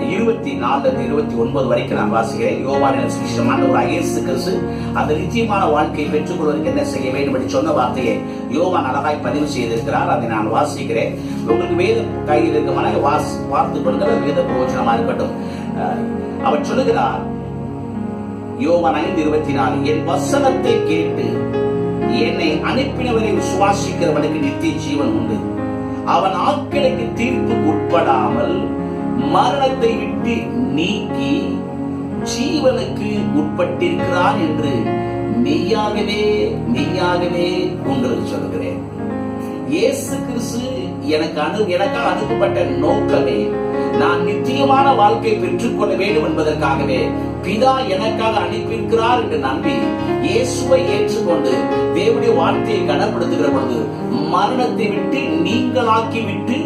24-29 வரைக்கும் நான் வாசிக்கிறேன். யோவானின் சுவிசேஷம் ஆண்டவராகிய இயேசு கிறிஸ்து அந்த நித்தியமான வாழ்க்கையை பெற்றுக் கொள்வதற்கு என்ன செய்ய வேண்டும் என்று சொன்ன வார்த்தையை யோவான் அழகாய் பதிவு செய்திருக்கிறார். அதை நான் வாசிக்கிறேன். உங்களுக்கு வேதம் கையில் இருக்குமான பார்த்துக் கொள்கிற வேத பிரயோஜனமா இருக்கட்டும். அவர் சொல்லுகிறார், யோவான் 5:24, என் வசனத்தை கேட்டு என்னை அனுப்பினவரை விசுவாசிக்கிறவனுக்கு நித்திய ஜீவன் உண்டு. அவன் ஆட்களுக்கு தீர்ப்புக்கு உட்படாமல் மரணத்தை விட்டு நீக்கி ஜீவனுக்கு உட்பட்டிருக்கிறான் என்று மெய்யாகவே மெய்யாகவே உங்களுக்கு சொல்லுகிறேன். இயேசு கிறிஸ்து எனக்காக அனுப்பப்பட்ட நோக்கமே நான் நித்தியமான வாழ்க்கை பெற்றுக்கொள்ள வேண்டும் என்பதற்காகவே பிதா எனக்காக அனுப்பியிருக்கிறார் என்று நம்பி இயேசுவை ஏற்றுக்கொண்டு தேவனுடைய வார்த்தையை கனப்படுத்துகிற பொழுது மரணத்தை விட்டு நீங்களாக்கி விட்டு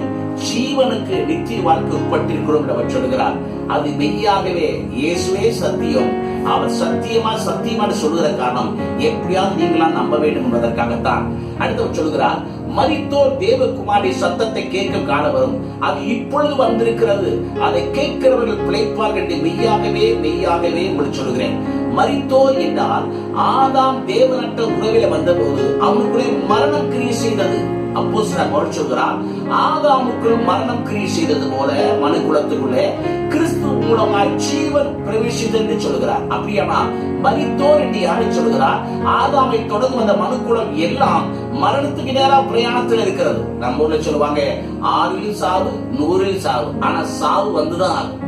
ஜீவனுக்கு நித்திய வாழ்க்கை உட்பட்டிருக்கிறோம் என்று அவர் சொல்கிறார். அது மெய்யாகவே இயேசுவே சத்தியம். அவர் சத்தியமான சொல்லுகிற காரணம் எப்படியாவது நீங்களா நம்ப வேண்டும் என்பதற்காகத்தான். அடுத்து சொல்கிறார், மரித்தோர் தேவகுமாரி சத்தத்தை கேட்கும் காலம் வரும், அது இப்பொழுது வந்திருக்கிறது, அதை கேட்கிறவர்கள் பிழைப்பார்கள் என்று மெய்யாகவே மெய்யாகவே உங்களுக்கு சொல்கிறேன். மரித்தோர் என்றால் ஆதாம் தேவனற்ற உறவில வந்தபோது அவனுக்குள்ளே மரணம் கிரியை செய்தது. அப்போஸ்தலன் பவுல் சொல்கிறார், ஆதாமுக்குள் மரணம் கிரியை செய்தது போல மனு குலத்துக்குள்ளே கிறிஸ்து மூலமாய் ஜீவன் பிரவேசித்தது என்று சொல்கிறார். அப்படியானா மரித்தோர் என்று யாரை சொல்கிறார்? ஆதாமை தொடர்ந்து வந்த மனு குலம் எல்லாம் மரணத்துக்கு நேரா பிரயாணத்தில் இருக்கிறது. நம்ம ஊர்ல சொல்லுவாங்க 6 சாவு 100 சாவு, ஆனா சாவு வந்துதான் ஆகும்.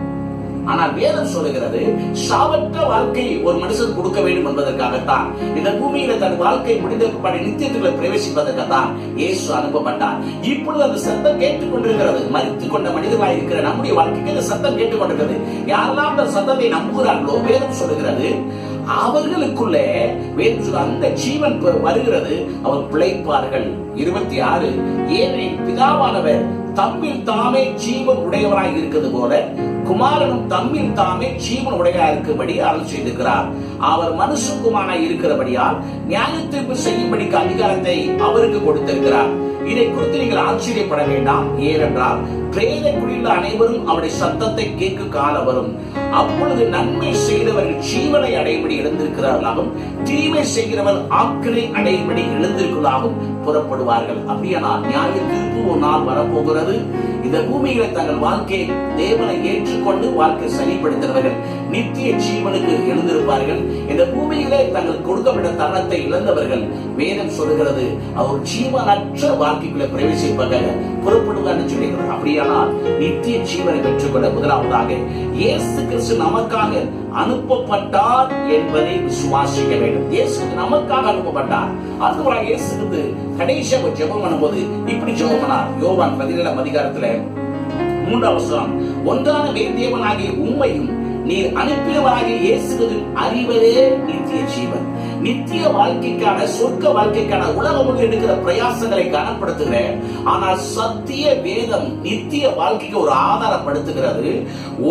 ஆனால் வேதம் சொல்லுகிறது, சாவற்ற வாழ்க்கை ஒரு மனுஷன் கொடுக்க வேண்டும் என்பதற்காகத்தான் இந்த பூமியில தன் வாழ்க்கை முடிந்த நித்தியத்துக்குள்ள பிரவேசிப்பதற்காகத்தான் இயேசு அனுப்பப்பட்டார். இப்பொழுது அந்த சத்தம் கேட்டுக்கொண்டிருக்கிறது. மரித்துக் கொண்ட மனிதர்களாக இருக்கிற நம்முடைய வாழ்க்கைக்கு இந்த சத்தம் கேட்டுக்கொண்டிருக்கிறது. யாரெல்லாம் அந்த சத்தத்தை நம்புகிறார்களோ வேதம் சொல்லுகிறது, அவர்களுக்குள்ளே அந்த ஜீவன் வருகிறது, அவர் பிழைப்பார்கள். 26, ஏனெனில் பிதாவானவர் தம்மில் தாமே ஜீவன் உடையவராய் இருக்கிறது போல குமாரனும் தம்மில் தாமே ஜீவன் உடையவராய் இருக்கும்படி அருள் செய்திருக்கிறார். அவர் மனுஷகுமாரனாய் இருக்கிறபடியால் நியாயத்தீர்ப்பு செய்யும்படிக்கு அதிகாரத்தை அவருக்கு கொடுத்திருக்கிறார். இதை குறித்து நீங்கள் ஆச்சரியப்பட வேண்டாம். ஏனென்றால் பிரேத குடியுள்ள அனைவரும் அவருடைய சத்தத்தை கேட்கும் காலம் வரும். அப்பொழுது நன்மை செய்தவர்கள் ஜீவனை அடையும்படி எழுந்திருக்கிறார்களாகவும் தீமை செய்கிறவர் ஆக்கினை அடையும்படி எழுந்திருக்கிறாகவும் புறப்படுவார்கள். அப்படியானால் நியாய தீர்ப்பு ஒரு நாள் வரப்போகிறது. இந்த பூமியில தங்கள் வாழ்க்கையை தேவனை ஏற்றுக்கொண்டு வாழ்க்கை சரிப்படுத்துகிறவர்கள் நித்திய ஜீவனுக்கு எழுந்திருப்பார்கள். இந்த பூமியிலே தங்கள் கொடுக்கப்பட்ட தருணத்தை இழந்தவர்கள் வேதம் சொல்லுகிறது, அவர் ஜீவனற்ற வாழ்க்கைக்குள்ள பிரவேசிப்பாக புறப்படுவார்கள் சொல்லுகிறார். அப்படியானால் நித்திய ஜீவனை பெற்றுக்கொள்ள முதலாவதாக இயேசு கிறிஸ்து நமக்காக அனுப்பப்பட்டார் என்பதை விசுவாசிக்க வேண்டும். இயேசு நமக்காக அனுப்பப்பட்டார். அதுவரை இயேசு கடைசியாக ஜெபம் பண்ணும்போது இப்படி ஜெபம் பண்ணார். யோவான் 17 அதிகாரத்துல 3 வசனம், ஒன்றான தேவனாகிய உம்மையும் நீர் அனுப்பினவராகிய இயேசுவின் அறிவதே நித்திய ஜீவன். நித்திய வாழ்க்கைக்கான சொர்க்க வாழ்க்கைக்கான உலகம் எடுக்கிற பிரயாசங்களை கனப்படுத்துகிறேன். ஆனால் சத்திய வேதம் நித்திய வாழ்க்கைக்கு ஒரு ஆதாரப்படுத்துகிறது.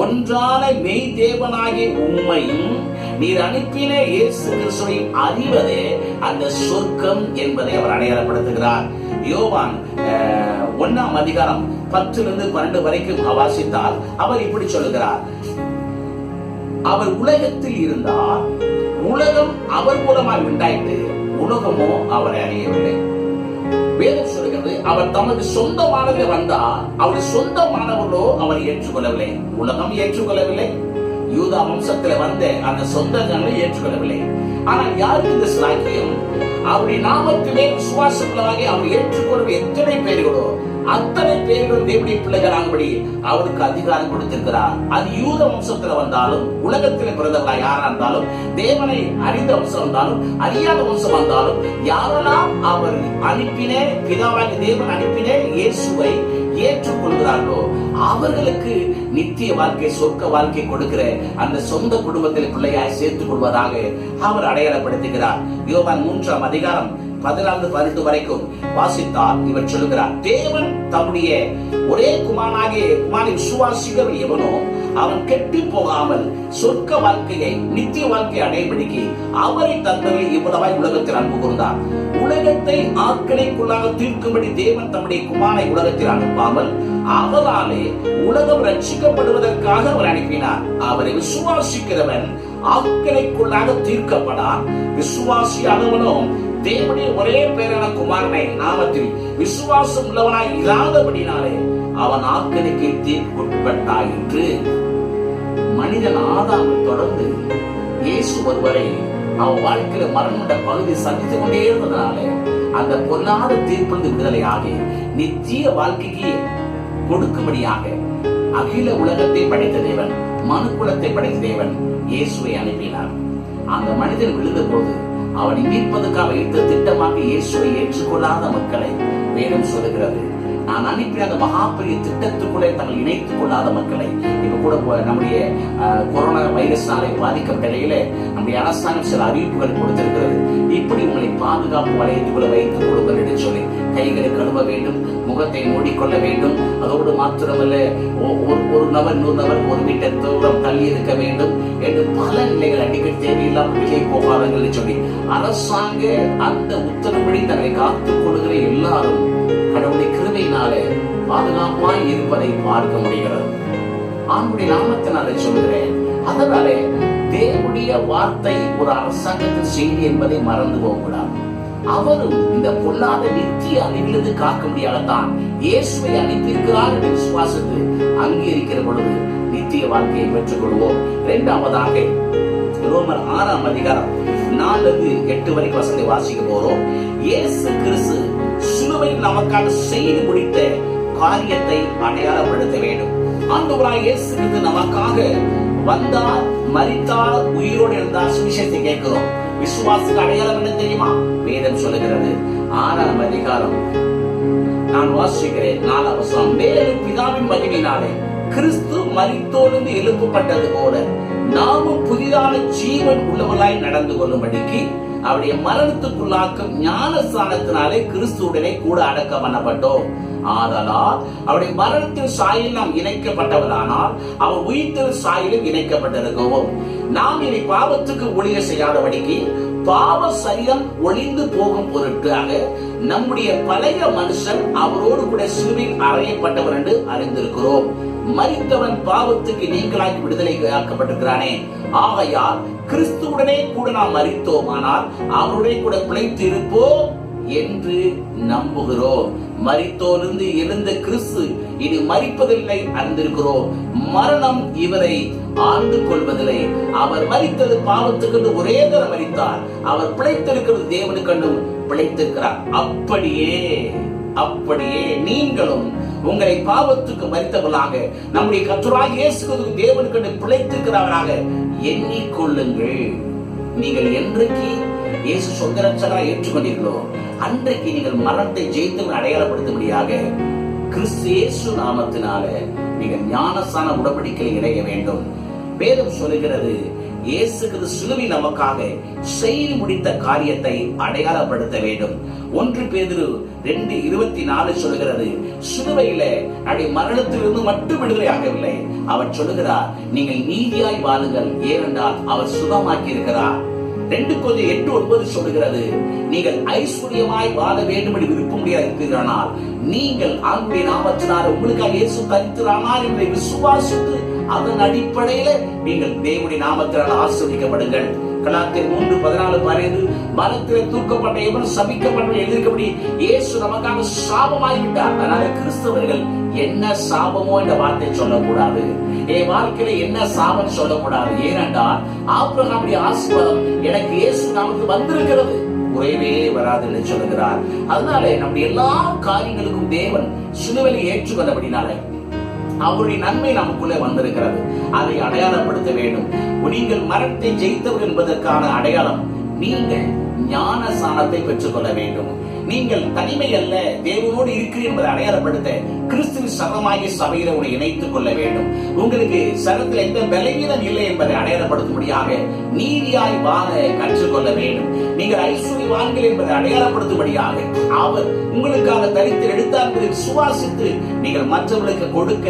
ஒன்றான மெய் தேவனாகிய உம்மையும் நீர் அனுப்பின இயேசு கிறிஸ்துவின் அறிவதே அந்த சொர்க்கம் என்பதை அவர் அடையாளப்படுத்துகிறார். யோவான் 1 அதிகாரம் 10-12 வரைக்கும் வாசித்தால் அவர் இப்படி சொல்லுகிறார், அவர் உலகத்தில் இருந்தார், உலகம் அவர் மூலமாக உண்டாயிட்டு, உலகமோ அவரை அறியவில்லை. வேதம் சொல்கிறது, அவர் தமது சொந்தமானதை வந்தார், அவருடைய சொந்தமானவர்களோ அவரை ஏற்றுக்கொள்ளவில்லை. உலகம் ஏற்றுக்கொள்ளவில்லை. யூதா வம்சத்தில் வந்த அந்த சொந்த ஜனங்களை ஏற்றுக்கொள்ளவில்லை. ஆனால் யாருக்கு இந்த சாக்கியம்? அவருடைய நாமத்திலே விசுவாசங்களாக அவர் ஏற்றுக்கொள்ளும் எத்தனை பேர்களோ அத்தனை பேர்களும் தேவனுடைய பிள்ளைகளாகும்படி அவருக்கு அதிகாரம் கொடுத்திருக்கிறார். அது யூத வம்சத்துல வந்தாலும் உலகத்தில் பிறந்தவர்களா யாரா இருந்தாலும், தேவனை அறிந்த வம்சம் வந்தாலும் அறியாத வம்சம் வந்தாலும், யாரெல்லாம் அவர் அனுப்பினே பிதாவாகி தேவன் அனுப்பினே இயேசுவை ஏற்றுக்கொள்கிறார்களோ அவர்களுக்கு நித்திய வாழ்க்கை சொர்க்க வாழ்க்கை கொடுக்கிற அந்த சொந்த குடும்பத்தில் பிள்ளையாய் சேர்த்துக் கொள்வதாக அவர் அடையாளப்படுத்துகிறார். யோவான் 3 அதிகாரம் 14-18 வரைக்கும் வாசித்தால் இவர் சொல்லுகிறார், தேவன் தம்முடைய ஒரே குமாரனை விசுவாசிகள் எவனோ அவன் கெட்டு போகாமல் சொர்க்க வாழ்க்கையை நித்திய வாழ்க்கையை அடையபடிக்கு அவரை தந்தவரை இவ்வளவாய் உலகத்தில் அன்பு கூர்ந்தார். உலகத்தை ஆக்கினைக்குள்ளாக தீர்க்கும்படி தேவன் தம்முடைய குமாரனை உலகத்தில் அனுப்பாமல் அவராலே உலகம் ரட்சிக்கப்படுவதற்காக அவர் அனுப்பினார். அவரை விசுவாசிக்கிறவன் ஆக்கினைக்குள்ளாக தீர்க்கப்படான். விசுவாசியானவனும் தேவனுடைய ஒரே பேரான குமாரனை நாமத்தில் விசுவாசம் உள்ளவனாய் இராதபடினாலே அவன் ஆக்கினைக்கு தீர்ப்புட்பட்டாயிற்று. மனிதன் ஆதாமை தொடர்ந்து இயேசு ஒருவரை அவன் வாழ்க்கையில மரண பகுதி சந்தித்துக் கொண்டே இருந்ததுனால அந்த பொல்லாத தீர்ப்பிலிருந்து விடுதலையாகி நித்திய வாழ்க்கைக்கு கொடுக்கும்படியாக அகில உலகத்தை படைத்த தேவன், மனுக்குலத்தை படைத்த தேவன் இயேசுவை அனுப்பினார். அந்த மனிதன் விழுந்த போது அவனை மீட்பதற்காக வைத்த திட்டமாக இயேசுவை ஏற்றுக்கொள்ளாத மக்களை வேதம் சொல்லுகிறது. நான் அனுப்பின அந்த மகாபெரிய திட்டத்துக்குள்ளே தங்கள் இணைத்துக் கொள்ளாத மக்களை இப்ப கூட நம்முடைய கொரோனா வைரஸ்னாலே பாதிக்கப்பட்ட நிலையில நம்முடைய அரசாங்கம் சில அறிவிப்புகள் கொடுத்திருக்கிறது. இப்படி உங்களை பாதுகாப்பு வளையத்துக்குள்ள வைத்துக் கொள்ளுங்கள் என்று சொல்லி கைகளை கழுவ வேண்டும், முகத்தை மூடிக்கொள்ள வேண்டும். அதோடு மாத்திரமல்ல, ஒரு நபர் 100 நபர் 1 மீட்டர் தூரம் தள்ளி இருக்க வேண்டும் என்று பல நிலைகள் அடிக்கடி தேவையில்லாமல் வெளியே போகாதங்கள் சொல்லி அரசாங்க அந்த உத்தரவுப்படி தங்களை காத்துக் கொள்கிற எல்லாரும் கடவுளுடைய கிருபையினாலே பாதுகாப்பாய் இருப்பதை பார்க்க முடிகிறது. ஆண்டுடைய நாமத்தினாலே சொல்கிறேன். அதனாலே தேவனுடைய வார்த்தை ஒரு அரசாங்கத்தின் செய்தி என்பதை மறந்து போகக்கூடாது. அவரும் இந்த பொல்லாத நித்திய அழிவிலிருந்து காக்க முடியாததான் இயேசுவை அனுப்பியிருக்கிறார் என்ற விசுவாசத்து அங்கீகரிக்கிற பொழுது நித்திய வாழ்க்கையை பெற்றுக் கொள்வோம். இரண்டாவதாக ரோமர் 6ஆம் அதிகாரம் 4-8 வரைக்கும் வசனத்தை வாசிக்க போறோம். இயேசு கிறிஸ்து சிலுவையில் நமக்காக செய்து முடித்த காரியத்தை அடையாளப்படுத்த வேண்டும். ஆண்டவராகிய இயேசு கிறிஸ்து நமக்காக வந்தார், மரித்தார், உயிரோடு இருந்தார். சுவிசேஷத்தை கேட்கிறோம். விசுவாசத்துக்கு அடையாளம் என்ன தெரியுமா? வேதம் சொல்லுகிறது. 6ஆம் அதிகாரம் நான் வாசிக்கிறேன். 4ஆம் வசனம். மேலும் பிதாவின் மகிமையினாலே கிறிஸ்து மரித்தோலிருந்து எழுப்பப்பட்டது போல நாமும் புதிதான ஜீவன் உள்ளவர்களாய் நடந்து கொள்ளும்படிக்கு அவருடைய மரணத்துக்குள்ளாக்கும் ஞானஸ்தானத்தினாலே கிறிஸ்துவுடனே கூட அடக்கம் பண்ணப்பட்டோம். ஆதலால் அவருடைய மரணத்தின் சாயலில் நாம் இணைக்கப்பட்டவரானால் அவர் உயிர்த்தெழும் சாயலில் இணைக்கப்பட்டிருக்கிறோம். நாம் இனி பாவத்துக்கு ஊழியம் செய்யாதபடிக்கு பாவ சரீரம் ஒளிந்து போகும் பொருட்டாக நம்முடைய பழைய மனுஷன் அவரோடு கூட சிலுவையில் அறையப்பட்டவர் என்று அறிந்திருக்கிறோம். மரித்தவன் பாவத்துக்கு நீங்களாக்கி விடுதலை ஆக்கப்பட்டிருக்கிறானே. ஆகையால் கிறிஸ்துவுடனே கூட நாம் மரித்தோமானால் அவருடைய கூட பிழைத்து இருப்போம் என்று நம்புகிறோம். மரித்தோலிருந்து எழுந்த கிறிஸ்து இனி மரிப்பதில்லை அறிந்திருக்கிறோம். மரணம் இவரை ஆண்டு கொள்வதில்லை. அவர் மரித்தது பாவத்துக்கு ஒரே தரம் மரித்தார். அவர் பிழைத்திருக்கிறது தேவனுக்கு பிழைத்திருக்கிறார். அப்படியே நீங்களும் உங்களை பாவத்துக்கு மரித்தவர்களாக நம்முடைய கர்த்தராகிய இயேசு கிறிஸ்து தேவனுக்கு பிழைத்திருக்கிறவராக எண்ணிக்கொள்ளுங்கள். நீங்கள் என்றைக்கு இயேசு சொந்த ரட்சகராக ஏற்றுக்கொண்டீர்களோ அன்றைக்கு நீங்கள் மரணத்தை ஜெயித்து அடையாளப்படுத்தும்படியாக கிறிஸ்து இயேசு நாமத்தினால நீங்கள் ஞானஸ்தான உடன்படிக்கையில் இணைய வேண்டும். வேதம் சொல்லுகிறது, இயேசு கிறிஸ்து சிலுவையில் நமக்காக செய்து முடித்த காரியத்தை அடையாளப்படுத்த வேண்டும். 1 பேதுரு 2:24 சொல்லுகிறது, சிலுவையில நம்முடைய மரணத்திலிருந்து மட்டும் விடுதலை ஆகவில்லை. அவர் சொல்லுகிறார், நீங்கள் நீதியாய் வாழுங்கள், ஏனென்றால் அவர் சுகமாக்கி இருக்கிறார். 2 Corinthians 8:9 சொல்லுகிறது, நீங்கள் ஐஸ்வர்யமாய் வாழ வேண்டும் என்று விருப்பமுடியா இருக்கிறானால் நீங்கள் ஆண்டவருடைய நாமத்தினால் உங்களுக்காக இயேசு தரித்திரானார் என்று விசுவாசித்து அதன் அடிப்படையில நீங்கள் தேவனுடைய நாமத்தினால் ஆசீர்வதிக்கப்படுங்கள். கலாத்தியர் 3:14 பாருங்கள், மரத்திலே தூக்கப்பட்ட எவன் சபிக்கப்பட்டவன் எழுதியிருக்கபடி இயேசு நமக்காக சாபமாகிவிட்டார். அதனால கிறிஸ்தவர்கள் என்ன சாபமோ என்ற வார்த்தை சொல்லக்கூடாது. என் வாழ்க்கையில என்ன சாபம் சொல்லக்கூடாது. ஏனென்றால் ஆபிரகாமுடைய ஆசீர்வாதம் எனக்கு இயேசு நாமத்தில் வந்திருக்கிறது, குறைவே வராது என்று சொல்லுகிறார். அதனால நம்முடைய எல்லா காரியங்களுக்கும் தேவன் சிலுவையை ஏற்றுக்கொண்டபடினால அவருடைய நன்மை நமக்குள்ளே வந்திருக்கிறது. அதை அடையாளப்படுத்த வேண்டும். நீங்கள் மரணத்தை ஜெயித்தவர் என்பதற்கான அடையாளம் நீங்கள் ஞானஸ்நானத்தை பெற்றுக் கொள்ள வேண்டும். நீங்கள் தனிமை அல்ல, தேவனோடு இருக்கிறீர்கள் என்பதை அடையாளப்படுத்த கிறிஸ்துவின் சகமாகிய சபையில உங்களை இணைத்துக் கொள்ள வேண்டும். உங்களுக்கு சரத்தில் எந்த பலவீனம் இல்லை என்பதை அடையாளப்படுத்தும்படியாக நீதியாய் வாழ கற்றுக்கொள்ள வேண்டும். நீங்கள் ஐஸ்வர்யவான்கள் என்பதை அடையாளப்படுத்தும்படியாக அவர் உங்களுக்காக தரித்து எடுத்தார் என்பதை விசுவாசித்து நீங்கள் மற்றவர்களுக்கு கொடுக்க,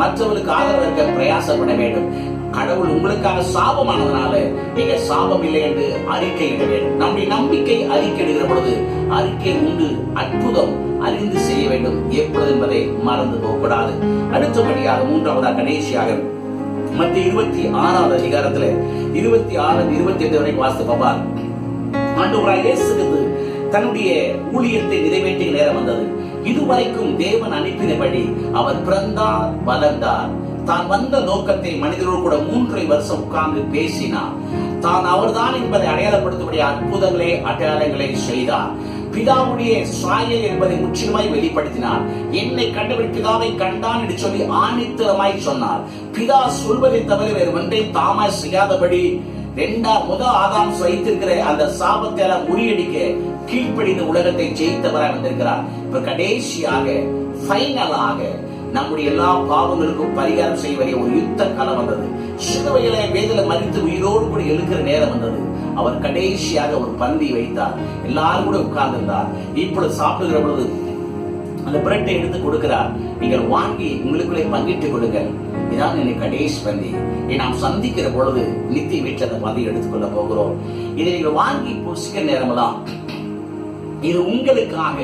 மற்றவர்களுக்கு ஆதரவு பிரயாசப்பட வேண்டும். கடவுள் உங்களுக்காக சாபமானதுனால நீங்க சாபம் இல்லை என்று அறிக்கையிட வேண்டும். நம்முடைய நம்பிக்கை அறிக்கையிடுகிற பொழுது அறிக்கை உண்டு, அற்புதம் அறிந்து செய்ய வேண்டும் எப்பொழுது என்பதை மறந்து போகக்கூடாது. அடுத்தபடியாக மூன்றாவதாக கடைசியாக மத்திய 26வது அதிகாரத்துல 26 28 வரைக்கும் வாசித்து பார்ப்பார். ஆண்டவராகிய இயேசு கிறிஸ்து தன்னுடைய ஊழியத்தை நிறைவேற்றிய நேரம் வந்தது. இதுவரைக்கும் தேவன் அனுப்பினபடி அவர் பிறந்தார், வளர்ந்தார். தான் வந்த நோக்கத்தை மனிதரோடு கூட 3 வருஷம் உட்கார்ந்து பேசினார். தான் அவர்தான் என்பதை அடையாளப்படுத்தக்கூடிய அற்புதங்களே அடையாளங்களை செய்தார். பிதாவுடைய சாயல் என்பதை முற்றிலுமாய் வெளிப்படுத்தினார். என்னை கண்டவர் பிதாவை கண்டான் என்று சொல்லி ஆணித்தரமாய் சொன்னார். பிதா சொல்வதை தவிர வேறு ஒன்றையும் தாமாய் செய்யாதபடி முதல் ஆதாம் வைத்திருக்கிற அந்த சாபத்தை முறியடிக்க கீழ்ப்படிந்த உலகத்தை ஜெயித்தவராக வந்திருக்கிறார். இப்ப கடைசியாக ஃபைனலாக நம்முடைய எல்லா பாவங்களுக்கும் பரிகாரம் செய்வதே ஒரு யுத்த காலம் வந்தது. சிலுவையில வேதல மறித்து உயிரோடு கூட எழுக்கிற நேரம் வந்தது. அவர் கடைசியாக ஒரு பந்தி வைத்தார். எல்லாரும் கூட உட்கார்ந்து இருந்தார். இப்பொழுது சாப்பிடுகிற பொழுது அந்த பிரெட்டை எடுத்து கொடுக்கிறார். நீங்கள் வாங்கி உங்களுக்குள்ளே பங்கிட்டுக் கொடுங்கள். இதான் என்னை கடைசி பந்தி. நாம் சந்திக்கிற பொழுது நித்திய வீட்டில் அந்த பந்தி எடுத்துக்கொள்ள போகிறோம். இதை நீங்கள் வாங்கி புசிக்கிற நேரமெல்லாம் இது உங்களுக்காக,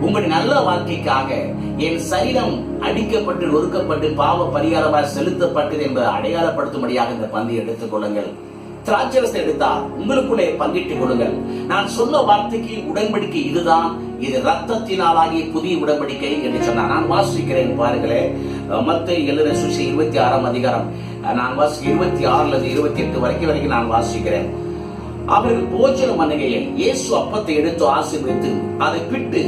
உங்களுடைய நல்ல வாழ்க்கைக்காக என் சரீரம் அடிக்கப்பட்டு நொறுக்கப்பட்டு பாவ பரிகாரமாக செலுத்தப்பட்டது என்பதை அடையாளப்படுத்தும்படியாக இந்த பந்தி எடுத்துக் கொள்ளுங்கள். திராட்சரசத்தை எடுத்தால் உங்களுக்குள்ளே பங்கிட்டுக் கொடுங்கள். நான் சொன்ன வார்த்தைக்கு உடன்படிக்கை இதுதான், இது ரத்தத்தினாலாகிய புதிய உடன்படிக்கை என்று சொன்னார். நான் வாசிக்கிறேன் பாருங்களே. மத்தேயு எழுதின சுவிசேஷம் 26ஆம் அதிகாரம் நான் 26 28 வரைக்கும் நான் வாசிக்கிறேன். அவர்கள் போஜனம் பண்ணுகையில் இயேசு அப்பத்தை எடுத்து ஆசீர்வதித்து அதை பிட்டு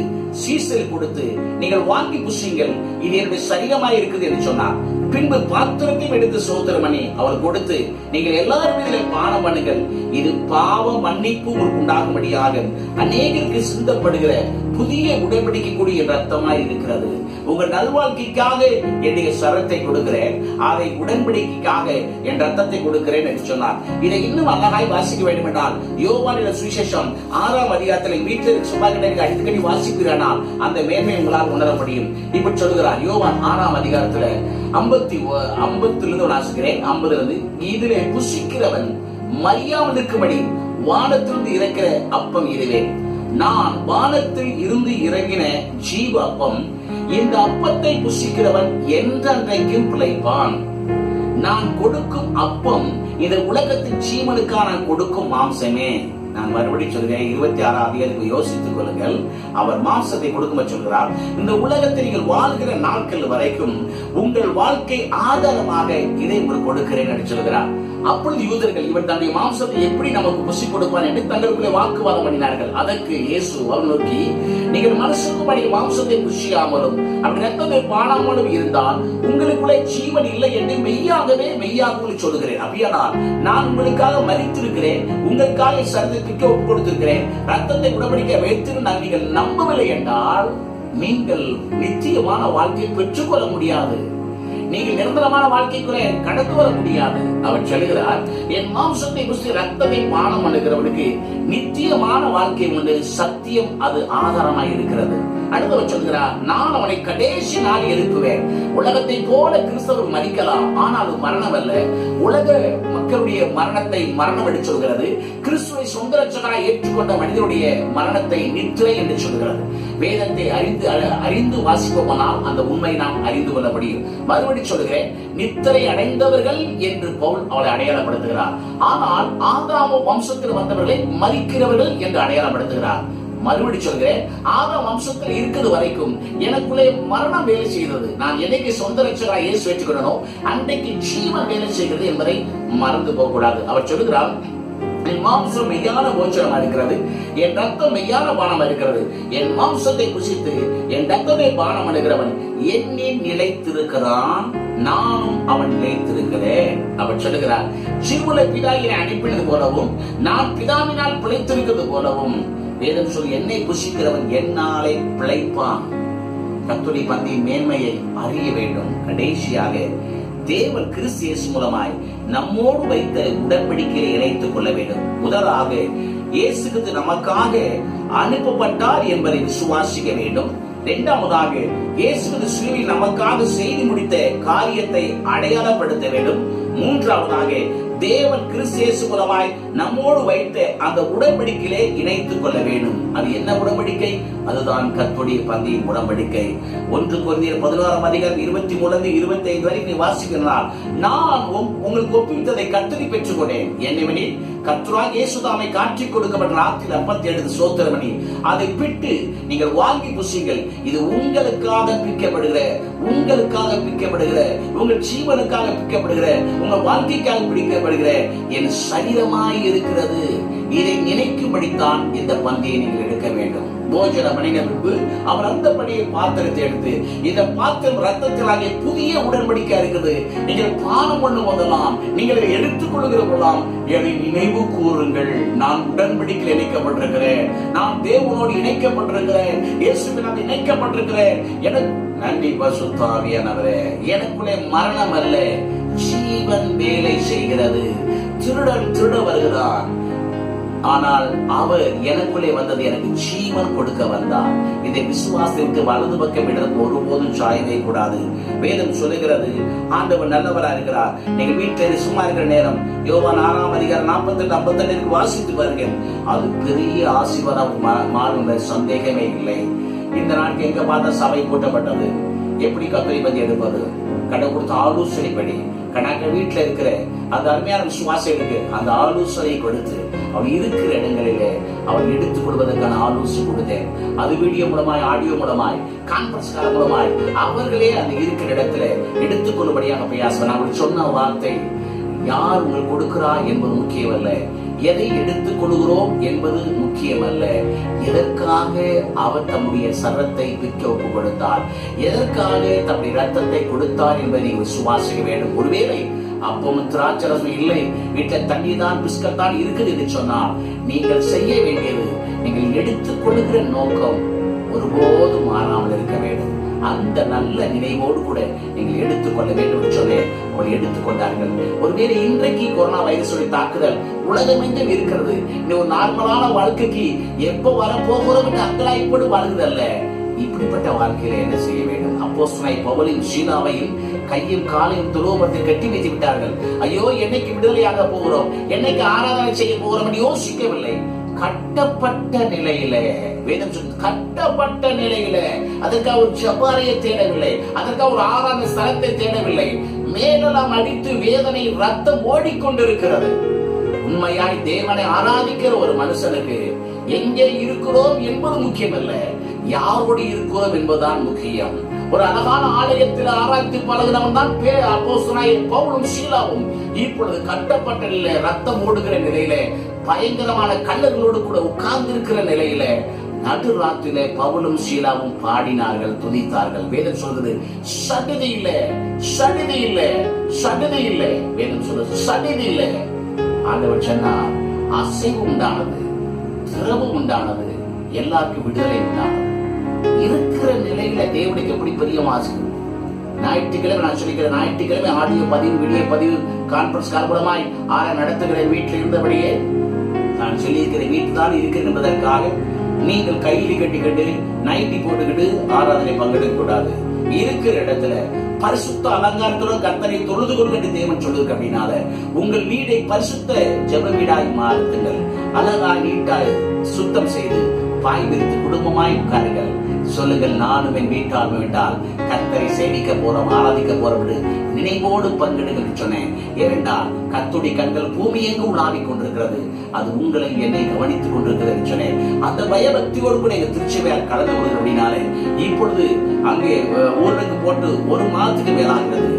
சீசல் கொடுத்து, நீங்கள் வாங்கி புசியுங்கள், இது என்னுடைய சரீரமாய் இருக்குது என்று சொன்னார். பின்பு பாத்திரத்தையும் எடுத்து சோதரம் பண்ணி அவர் கொடுத்து, நீங்கள் எல்லாரும் இதில் பானம் பண்ணுங்கள், இது பாவ மன்னிப்பு உண்டாகும்படியாக அநேகருக்கு சிந்தப்படுகிற புதிய உடன்படிக்கக்கூடிய ரத்தமாய் இருக்கிறது. உங்கள் நல்வாழ்க்கைக்காக என்னுடைய சரத்தை கொடுக்கிறேன், அதை உடன்படிக்கைக்காக என் ரத்தத்தை கொடுக்கிறேன் என்று சொன்னார். இதை இன்னும் அழகாய் வாசிக்க வேண்டும் என்றால் யோவானின் சுவிசேஷம் 6ஆம் அதிகாரத்தில் வீட்டில் சும்மா கிடைக்க அடிக்கடி வாசிக்கிறானால் அந்த மேன்மை உங்களால் உணர முடியும். இப்படி சொல்கிறார் யோவான் 6ஆம் அதிகாரத்துல 50 வாசிக்கிறேன். 50 இதிலே புசிக்கிறவன் மரியாமல் இருக்கும்படி வானத்திலிருந்து இறக்கிற அப்பம் இதுவே. நான் வானத்தில் இருந்து இறங்கின ஜீவ அப்பம். இந்த அப்பத்தை புசிக்கிறவன் என்றென்றைக்கும் பிழைப்பான். நான் கொடுக்கும் அப்பம் இந்த உலகத்தின் ஜீவனுக்காக நான் கொடுக்கும் மாம்சமே. நான் மறுபடியும் சொல்கிறேன், 26ஆம் அதிகாரத்தை யோசித்துக் கொள்ளுங்கள். அவர் மாம்சத்தை கொடுக்கும் சொல்கிறார். இந்த உலகத்தை நீங்கள் வாழ்கிற நாட்கள் வரைக்கும் உங்கள் வாழ்க்கை ஆதாரமாக இதை உங்களுக்கு கொடுக்கிறேன் என்று சொல்கிறார். அப்பொழுது யூதர்கள் இவர் தன்னுடைய மாம்சத்தை எப்படி நமக்கு புசி கொடுப்பார் என்று தங்களுக்குள்ளே வாக்குவாதம் பண்ணினார்கள். அதற்கு இயேசு அவர் நோக்கி, நீங்கள் மனுஷனுடைய மாம்சத்தை புசியாமலும் அப்படி ரத்தத்தை பாடாமலும் இருந்தால் உங்களுக்குள்ளே ஜீவன் இல்லை என்று மெய்யாகவே சொல்லுகிறேன். அப்படியானால் நான் உங்களுக்காக மரித்திருக்கிறேன், உங்களுக்காக சரீரத்திற்கு ஒப்பு கொடுத்திருக்கிறேன், ரத்தத்தை உடன்படிக்கை வைத்து நீங்கள் நம்பவில்லை என்றால் நீங்கள் நிச்சயமான வாழ்க்கையை பெற்றுக்கொள்ள முடியாது. நீங்கள் நிரந்தரமான வாழ்க்கைக்குள்ளே கடந்து வர முடியாது. அவர் சொல்கிறார், என் மாம்சத்தை புசி ரத்தத்தை பானம் பண்ணுகிறவனுக்கு நித்தியமான வாழ்க்கை உண்டு, சத்தியம் அது ஆதாரமாய் இருக்கிறது. அடுத்தவர் சொல்கிறார், நான் அவனை கடைசி நாள் எழுப்புவேன். உலகத்தை போல கிறிஸ்தவர் மரிக்கலாம், ஆனால் மரணம் அல்ல. உலக மக்களுடைய மரணத்தை மரணம் என்று சொல்கிறது. கிறிஸ்துவை சொந்த ரட்சகராய் ஏற்றுக்கொண்ட மனிதனுடைய மரணத்தை நித்திரை என்று சொல்கிறது. வேதத்தை அறிந்து வாசிப்போமானால் அந்த உண்மை நாம் அறிந்து கொள்ள முடியும். மறுபடி சொல்கிறேன், நித்திரை அடைந்தவர்கள் என்று பவுல் அவளை அடையாளப்படுத்துகிறார். ஆனால் ஆதாம வம்சத்தில் வந்தவர்களை மரிக்கிறவர்கள் என்று அடையாளப்படுத்துகிறார். மறுபடி சொல்கிறேன், ஆதாம் வம்சத்தில் இருக்கிறது வரைக்கும் எனக்குள்ளே மரணம் வேலை செய்கிறது. நான் என்னைக்கு சொந்த ரட்சகராய் இயேசு ஏற்றுக்கொண்டனோ அன்றைக்கு ஜீவன் வேலை செய்கிறது என்பதை மறந்து போக கூடாது. அவர் சொல்கிறார், என் மாம்சம் மெய்யான போஜனமா இருக்கிறது, என் ரத்தம் மெய்யான பானம் இருக்கிறது. என் மாம்சத்தை புசித்து என் ரத்தத்தை பானம் அணுகிறவன் என்னில் நிலைத்திருக்கிறான், நானும் அவன் நிலைத்திருக்கிறேன். அவர் சொல்லுகிறார், சிறுமுலை பிதா என்னை அனுப்பினது போலவும் நான் பிதாவினால் பிழைத்திருக்கிறது போலவும் வேதம் சொல்லி என்னை புசிக்கிறவன் என்னாலே பிழைப்பான். கர்த்தருடைய பந்தியின் மேன்மையை அறிய வேண்டும். கடைசியாக தேவன் கிறிஸ்து இயேசு மூலமாய் நம்மோடு வைத்த உடன்படிக்கையை இணைத்துக் கொள்ள வேண்டும். முதலாக இயேசு கிறிஸ்து நமக்காக அனுப்பப்பட்டார் என்பதை விசுவாசிக்க வேண்டும். இரண்டாவதாக இயேசு கிறிஸ்து சிலுவையில் நமக்காக செய்து முடித்த காரியத்தை அடையாளப்படுத்த வேண்டும். மூன்றாவதாக தேவன் கிறிஸ்து இயேசு மூலமாய் நம்மோடு வைத்த அந்த உடன்படிக்கையிலே இணைத்துக் கொள்ள வேண்டும். அது என்ன உடன்படிக்கை? அதுதான் கர்த்தருடைய பந்தியின் உடன்படிக்கை. 1 கொரிந்தியர் 16:23-25 வரை வாசிக்கிறார். நான் உங்களுக்கு ஒப்புவித்ததை கர்த்தரில் பெற்றுக்கொண்டேன். என்னவெனில் கர்த்தராகிய இயேசு தாமே காட்டிக் கொடுக்கப்பட்ட ராத்திரி அப்பத்தை எடுத்து சோத்திரமணி அதை பிட்டு நீங்கள் வாங்கி புசியுங்கள். இது உங்களுக்காக பிக்கப்படுகிற உங்கள் ஜீவனுக்காக பிக்கப்படுகிற உங்கள் வாழ்க்கைக்காக பிடிக்கப்படுகிற என் சரீரமாய் இருக்கிறது. இதை நினைக்கும்படித்தான் இந்த பந்தியை நீங்கள் எடுக்க வேண்டும். போஜன பண்ணின பின்பு அவர் அந்த படியை பாத்திரத்தை எடுத்து, இந்த பாத்திரம் ரத்தத்திலாகிய புதிய உடன்படிக்கை இருக்குது. நீங்கள் பானம் பண்ணும் போதெல்லாம், நீங்கள் எடுத்துக் கொள்கிற போதெல்லாம் என்னை நினைவு கூறுங்கள். நான் உடன்படிக்கையில் இணைக்கப்பட்டிருக்கிறேன், நான் தேவனோடு இணைக்கப்பட்டிருக்கிறேன், இயேசுவினால் இணைக்கப்பட்டிருக்கிறேன். எனக்கு நன்றி பரிசுத்த ஆவியானவரே. எனக்குள்ளே மரணம் அல்ல, ஜீவன் வேலை செய்கிறது. திருடன் திருட வருகிறான், ஆனால் அவர் எனக்குள்ளே வந்தது எனக்கு ஜீவன் கொடுக்க வந்தார். இதை விசுவாசத்திற்கு வலது பக்கம் இடத்துக்கு ஒருபோதும் சாயவே கூடாது. வேதம் சொல்லுகிறது ஆண்டவர் நல்லவரா இருக்கிறார். நீங்க வீட்டில் சும்மா இருக்கிற நேரம் யோவான் 6:48-52 வாசித்து பாருங்கள். அது பெரிய ஆசீர்வாதம் மாறும், சந்தேகமே இல்லை. இந்த நாட்டுக்கு எங்க பார்த்தா சபை கூட்டப்பட்டது. எப்படி கத்தரி பத்தி எடுப்பது? கடை கொடுத்த ஆலோசனைப்படி கணக்க வீட்டுல இருக்கிற அந்த அருமையான விசுவாசம் இருக்கு, அந்த ஆலோசனை கொடுத்து அவன் இருக்கிற இடங்களிலே அவன் எடுத்துக் கொள்வதற்கான ஆலோசனை கொடுத்தேன். அது வீடியோ மூலமாய், ஆடியோ மூலமாய், கான்பரன்ஸ் கால் மூலமாய் அவர்களே அந்த இருக்கிற இடத்துல எடுத்துக் கொள்ளும்படியாக பேசுவேன். அவர்கள் சொன்ன வார்த்தை, யார் உங்களுக்கு கொடுக்கிறா என்பது முக்கியமல்ல, எதை எடுத்துக் கொள்கிறோம் என்பது முக்கியமல்ல, எதற்காக அவர் தம்முடைய சரத்தை பிக்க ஒப்பு கொடுத்தார், எதற்காக தம்முடைய ரத்தத்தை கொடுத்தார் என்பதை நீங்கள் விசுவாசிக்க வேண்டும். ஒருவேளை அப்பமும் திராட்சரசம் இல்லை, வீட்டில் தண்ணீர் தான் பிஸ்கட் தான் இருக்குது என்று சொன்னால், நீங்கள் செய்ய வேண்டியது, நீங்கள் எடுத்துக் கொள்ளுகிற நோக்கம் ஒருபோதும் மாறாமல் இருக்க வேண்டும். அந்த நல்ல நினைவோடு கூட நீங்கள் எடுத்துக்கொள்ள வேண்டும் என்று சொன்னேன். அவர்கள் எடுத்துக்கொண்டார்கள். ஒருவேளை இன்றைக்கு கொரோனா வைரஸுடைய தாக்குதல் உலகமெங்கும் இருக்கிறது. இந்த ஒரு நார்மலான வாழ்க்கைக்கு எப்ப வரப்போகிறோம் என்று அக்கலாய்ப்போடு வாழ்கிறதல்ல. இப்படிப்பட்ட வாழ்க்கையில என்ன செய்ய வேண்டும்? அப்போஸ்தலனாகிய பவுலையும் சீலாவையும் கையும் காலையும் துலோபத்தை கட்டி வைத்து விட்டார்கள். ஐயோ, என்னைக்கு விடுதலையாக போகிறோம், என்னைக்கு ஆராதனை செய்ய போகிறோம் என்று யோசிக்கவில்லை. கட்டப்பட்ட நிலையில, வேதம் சொல்லுது கட்டப்பட்ட நிலையில, அதற்காக ஒரு ஜபாரையை தேடவில்லை, அதற்காக ஒரு ஆராதனை ஸ்தலத்தை தேடவில்லை. மேலெல்லாம் அடித்து வேதனை ரத்தம் ஓடிக்கொண்டிருக்கிறது. உண்மையாய் தேவனை ஆராதிக்கிற ஒரு மனுஷனுக்கு எங்கே இருக்கிறோம் என்பது முக்கியமல்ல, யாரோடு இருக்கிறோம் என்பதுதான் முக்கியம். ஒரு அழகான ஆலயத்தில் ஆராய்ச்சி பழகினவன் தான் அப்போஸ்தலனாகிய பவுலும் சீலாவும். இப்பொழுது கட்டப்பட்ட நிலையில, ரத்தம் ஓடுகிற நிலையில, பயங்கரமான கல்லர்களோடு கூட உட்கார்ந்து இருக்கிற நிலையில நடுராத்திரிலே பவுலும் சீலாவும் பாடினார்கள், துதித்தார்கள். வேதம் சொல்றது சடுதி இல்ல, சடுதி இல்ல, சடுதி இல்ல. வேதம் சொல்றது சடுதி இல்ல. ஆண்டவர் சொன்னார், அசைவு உண்டானது, திறவு உண்டானது, எல்லாருக்கும் விடுதலை உண்டானது. இருக்கிற நிலையில தேவனுக்கு எப்படி பெரிய வாசிக்கும். ஞாயிற்றுக்கிழமை நான் சொல்லிக்கிறேன், ஞாயிற்றுக்கிழமை ஆடியோ பதிவு, வீடியோ பதிவு, கான்பரன்ஸ் கால் மூலமாய் நடத்துகிற வீட்டில் இருந்தபடியே நான் சொல்லியிருக்கிற வீட்டில் தான் இருக்கிறேன் என்பதற்காக நீங்கள் கையில கட்டிக்கிட்டு நைட்டி போட்டுக்கிட்டு ஆராதனை பங்கெடுக்க கூடாது. இருக்கிற இடத்துல பரிசுத்த அலங்காரத்துடன் கர்த்தரை தொழுது கொள்கின்ற தேவன் சொல்லுங்க. அப்படின்னால உங்கள் வீடை பரிசுத்த ஜெப வீடாய் மாற்றுங்கள். அழகாய் நீட்டாய் சுத்தம் செய்து பாய் விரித்து குடும்பமாய் உட்காருங்கள். சொல்லுங்கள், நானும் என் வீட்டாலும் விட்டால் கர்த்தரை சேவிக்க போறோம், ஆராதிக்க போறோம் நினைவோடு பங்கெடுங்கள் சொன்னேன். ஏனென்றால் கர்த்தருடைய கண்கள் பூமி எங்கும் உலாவிக் கொண்டிருக்கிறது, அது உங்களை என்னை கவனித்துக் கொண்டிருக்கிறது சொன்னேன். அந்த பயபக்தியோடு கூட எங்க திருச்சபையார் கலந்து கொள்வது அப்படின்னாலே இப்பொழுது அங்கே ஊருக்கு போட்டு 1 மாதத்துக்கு மேலாகிறது.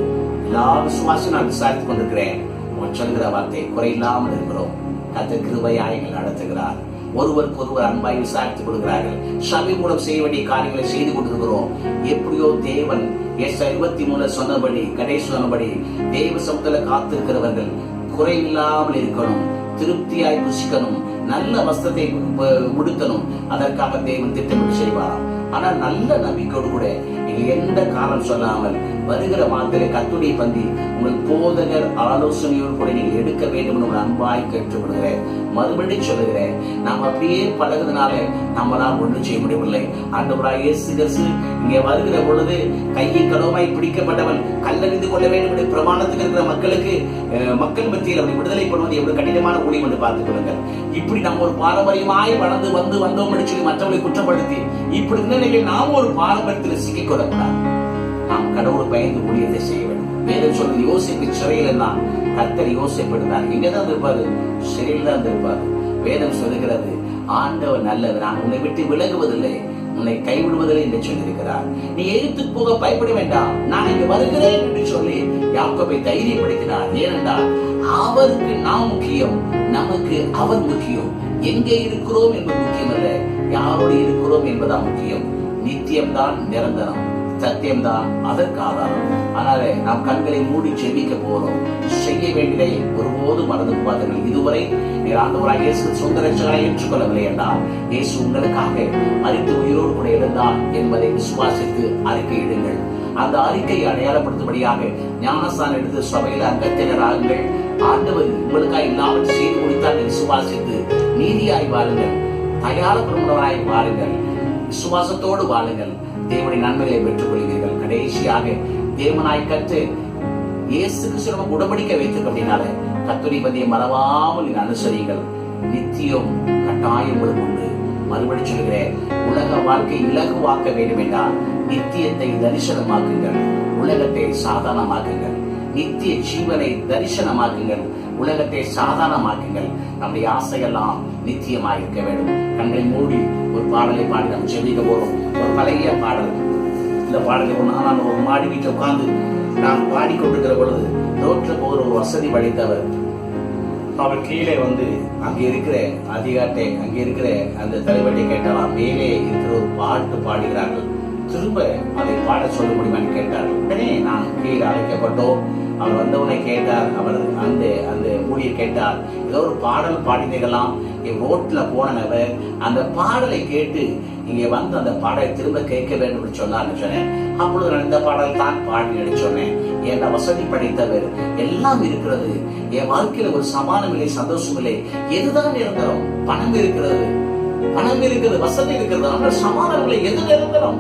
எல்லா விசுவாசம் நான் விசாரித்துக் கொண்டிருக்கிறேன். அவன் சொல்கிற வார்த்தை குறையில்லாமல் இருக்கிறோம். கர்த்தர் கிருபையாய் எங்களை நடத்துகிறார். ஒருவருக்கு ஒருவர் அன்பாய் விசாரித்துக் கொள்கிறார்கள். சபை மூலம் செய்ய வேண்டிய காரியங்களை செய்து கொண்டிருக்கிறோம். எப்படியோ தேவன் எஸ்ஐயா 23 சொன்னபடி, கடைசி சொன்னபடி தேவ சமூகத்துல காத்திருக்கிறவர்கள் குறைவில்லாமல் இருக்கணும், திருப்தியாய் புசிக்கணும், நல்ல வஸ்திரத்தை உடுத்தணும். அதற்காக தேவன் திட்டமிட்டு செய்வாராம். ஆனால் நல்ல நம்பிக்கையோடு கூட நீங்க எந்த காரணம் சொல்லாமல் வருகிற மாதத்திலே கர்த்தருடைய பந்தி உங்கள் போதகர் ஆலோசனையோடு கூட நீங்கள் எடுக்க வேண்டும் என்று ஒரு அன்பாய் கேட்டுக்கொள்கிறேன். மறுபடியும் சொல்லுகிறேன், நாம் அப்படியே பழகுறதுனால நம்மளால் ஒன்றும் செய்ய முடியவில்லை. ஆண்டவராகிய இயேசு கிறிஸ்து இங்கே வருகிற பொழுது கையை களவுமாய் பிடிக்கப்பட்டவன் கல்லறிந்து கொள்ள வேண்டும் என்று பிரமாணத்துக்கு இருக்கிற மக்களுக்கு மக்கள் மத்தியில் அப்படி விடுதலை பண்ணுவது எவ்வளவு கடினமான ஊழியம் என்று பார்த்துக் கொள்ளுங்கள். இப்படி நம்ம ஒரு பாரம்பரியமாய் வளர்ந்து வந்தோம் என்று சொல்லி மற்றவர்களை குற்றப்படுத்தி இப்படி நிலையில் நாம் ஒரு பாரம்பரியத்தில் சிக்கிக் கொள்ளக்கூடாது. நாம் கடவுள் பயந்து ஊழியத்தை செய்ய வேண்டும். வேதம் சொல்றது யோசிப்பு சிறையில் எல்லாம் கர்த்தர் யோசிப்பு இருந்தார். எங்கதான் இருப்பாரு? சிறையில் தான் இருப்பாரு. வேதம் சொல்லுகிறது, ஆண்டவர் நல்லவர், நான் உன்னை விட்டு விலகுவதில்லை, உன்னை கைவிடுவதில்லை என்று சொல்லியிருக்கிறார். நீ எதிர்த்து போக பயப்பட வேண்டாம், நான் இங்கு வருகிறேன் என்று சொல்லி யாக்கோபை தைரியப்படுத்தினார். ஏனென்றால் அவருக்கு நாம் முக்கியம், நமக்கு அவர் முக்கியம். எங்கே இருக்கிறோம் என்பது முக்கியம் அல்ல, யாரோடு இருக்கிறோம் என்பதுதான் முக்கியம். நித்தியம்தான் நிரந்தரம், சத்தியம்தான் அதற்கு ஆதாரம். அதனால நாம் கண்களை மூடி செபிக்க போறோம். செய்ய வேண்டியதை ஒருபோது மறந்து போகாதீர்கள். இதுவரை நீர் ஆண்டவராகிய இயேசு சொந்த ரட்சகராய் ஏற்றுக்கொள்ளவில்லை என்றால், இயேசு உங்களுக்காக மரித்து உயிரோடு கூட இருந்தார் என்பதை விசுவாசித்து அறிக்கையிடுங்கள். அந்த அறிக்கையை அடையாளப்படுத்தும்படியாக ஞானஸ்தானம் எடுத்து சபையில் அங்கத்தினராகுங்கள். ஆண்டவர் உங்களுக்காக இல்லாமல் செய்து முடித்தால் விசுவாசித்து நீதியாய் வாழுங்கள், தயாரப்படுவராய் வாழுங்கள், விசுவாசத்தோடு வாழுங்கள். தேவனுடைய நன்மைகளை பெற்றுக் கொள்கிறீர்கள். கடைசியாக தேவனாய் கற்று இயேசு கிறிஸ்து உடன்படிக்கை வைத்திருக்க அப்படின்னால கர்த்தருடைய பந்தியை மறவாமல் அனுசரிங்கள். நித்தியம் கட்டாயம் உங்களுக்கு உண்டு. மறுபடி சொல்கிறேன், உலக வாழ்க்கை இலகுவாக்க வேண்டும் என்றால் நித்தியத்தை தரிசனமாக்குங்கள், உலகத்தை சாதாரணமாக்குங்கள். நித்திய ஜீவனை தரிசனமாக்குங்கள், உலகத்தை சாதாரணமாக்குங்கள். நம்முடைய ஆசையெல்லாம் நித்தியமாக இருக்க வேண்டும். கண்களை மூடி ஒரு பாடலை பாடி நம்ம செவிக்க போறோம். ஒரு பழைய பாடல். இந்த பாடலை நான் ஒரு மாடி வீட்டில் உட்கார்ந்து நான் பாடிக்கொண்டிருக்கிற பொழுது ரோட்ல போகிற ஒரு வசதி படைத்தவர் அவர் கீழே வந்து அங்கே இருக்கிற அதிகாட்டை அங்கே இருக்கிற அந்த தலைவட்டை கேட்டாலும் மேலே இருக்கிற ஒரு பாட்டு பாடுகிறார்கள், திரும்ப அதை பாட சொல்ல முடியுமான்னு கேட்டார். உடனே நான் கீழே அழைக்கப்பட்டோம். அவர் வந்தவனை கேட்டார், அவர் அந்த அந்த ஊழியர் கேட்டார், ஏதோ ஒரு பாடல் பாடினீங்களாம். ரோட்ல போனவர் அந்த பாடலை கேட்டு இங்கே வந்து அந்த பாடலை திரும்ப கேட்க வேண்டும் என்று சொன்னார்னு சொன்னேன். அப்பொழுது நான் இந்த பாடல் தான் பாடினு சொன்னேன். என் வசதி படைத்தவர் எல்லாம் இருக்கிறது, என் வாழ்க்கையில ஒரு சமானம் இல்லை, சந்தோஷம் இல்லை, எதுதான் நிரந்தரம்? பணம் இருக்கிறது, பணம் இருக்கிறது, வசதி இருக்கிறது, ஆனால் சமானம் இல்லை, எது நிரந்தரம்?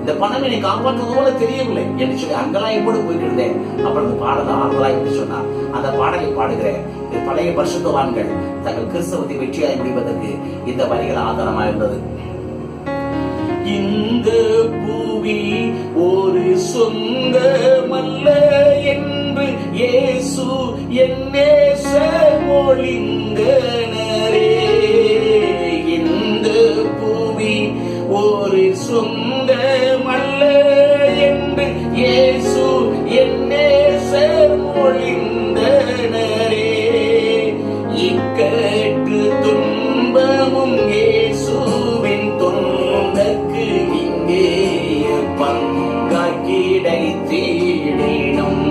இந்த பணம் என்னை காப்பாற்றுவது போல தெரியவில்லை என்று சொல்லி அங்கெல்லாம் கூட போயிட்டு இருந்தேன். அப்புறம் அந்த பாடலை ஆறுதலாய் என்று சொன்னார். அந்த பாடலை பாடுகிறேன். பழைய பரிசுத்தவான்கள் தங்கள் கிறிஸ்தவத்தை வெற்றியாய் முடிவதற்கு இந்த வரிகள் ஆதாரமாக இருந்தது. இந்த பூவி ஒரு சொந்தமல்ல என்று இயேசு என்னே மொழிந்தனரே. இந்த பூவி ஒரு சொந்தமல்ல என்று இயேசு என்னே மொழிந்தனரே. இக்கட்டு துன்பமும் இயேசுவின் தொண்டக்கு இங்கே பங்காய் கிடைத்திடணும்.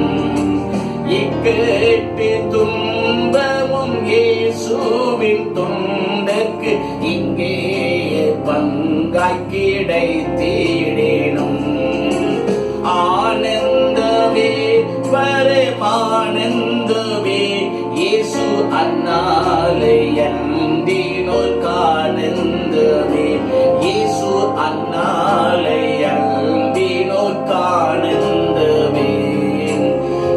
இக்கட்டு துன்பமும் இயேசுவின் தொண்டக்கு இங்கே பங்காய் கிடைத்திடணும். ஆனந்தமே பரமானந்தமே இயேசு அன்னாலே அன்பினோர் கானந்தமே. இயேசு அன்னாலே அன்பினோர் கானந்தமே.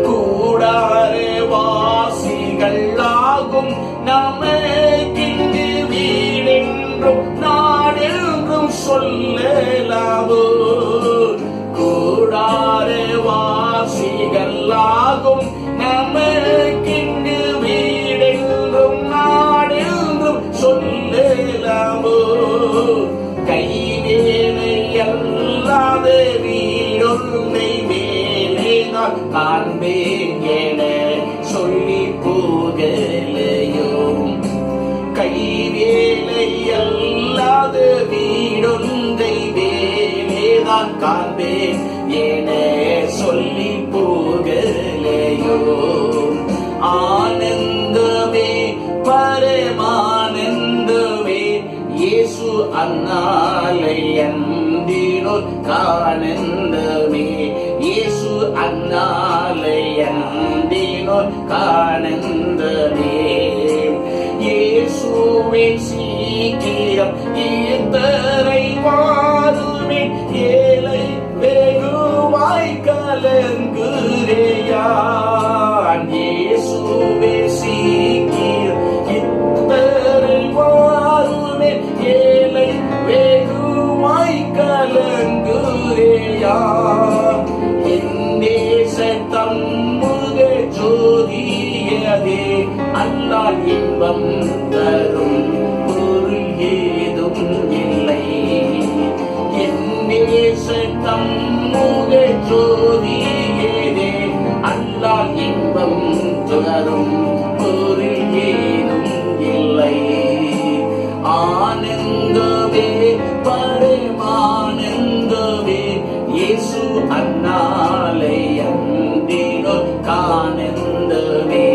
கூடார வாசிகள் ஆகும் நமக்கிங்கு வீடென்றும் நாடென்றும் சொல்லலாமோ. கூடார வாசிகள் ஆகும் நமக்கிங்கு வீடென்றும் நாடென்றும் சொல்லலாமோ. கைவேலை அல்லாத வீடொன்றை மேலே நான் காண்பேன் என சொல்லி போகலையோ. கைவேலை அல்லாத வீடொன்றை மேலே நான் காண்பேன் என சொல்லி போகலையோ. ஆனந்தமே பரமானந்தமே இயேசு அன்னாலை அன்பினோர் கானந்தமே. இயேசு அந்நாளை அந்தினோர் காணந்ததே. இயேசுவே சீக்கிரம் ஈர்த்தரை வாருமே, ஏழை வெகுவாய் கலங்குரேயான். இயேசுவே சீக்கிரம் ஈர்த்தரை வாருமே, ஏழை வெகுவாய் கலங்குரேயான். எந்தேசத்தம் முக ஜோதியதே, அல்லால் இன்பம் தரும் பொருள் ஏதும் இல்லை. எந்தேசத்தம் முக ஜோதியதே, அல்லால் இன்பம் தரும் பொருள் ஏதும் இல்லை. ஆனந்தமே பரமானந்தமே, இயேசு அந்நாளை அந்தினோர் காணந்தமே.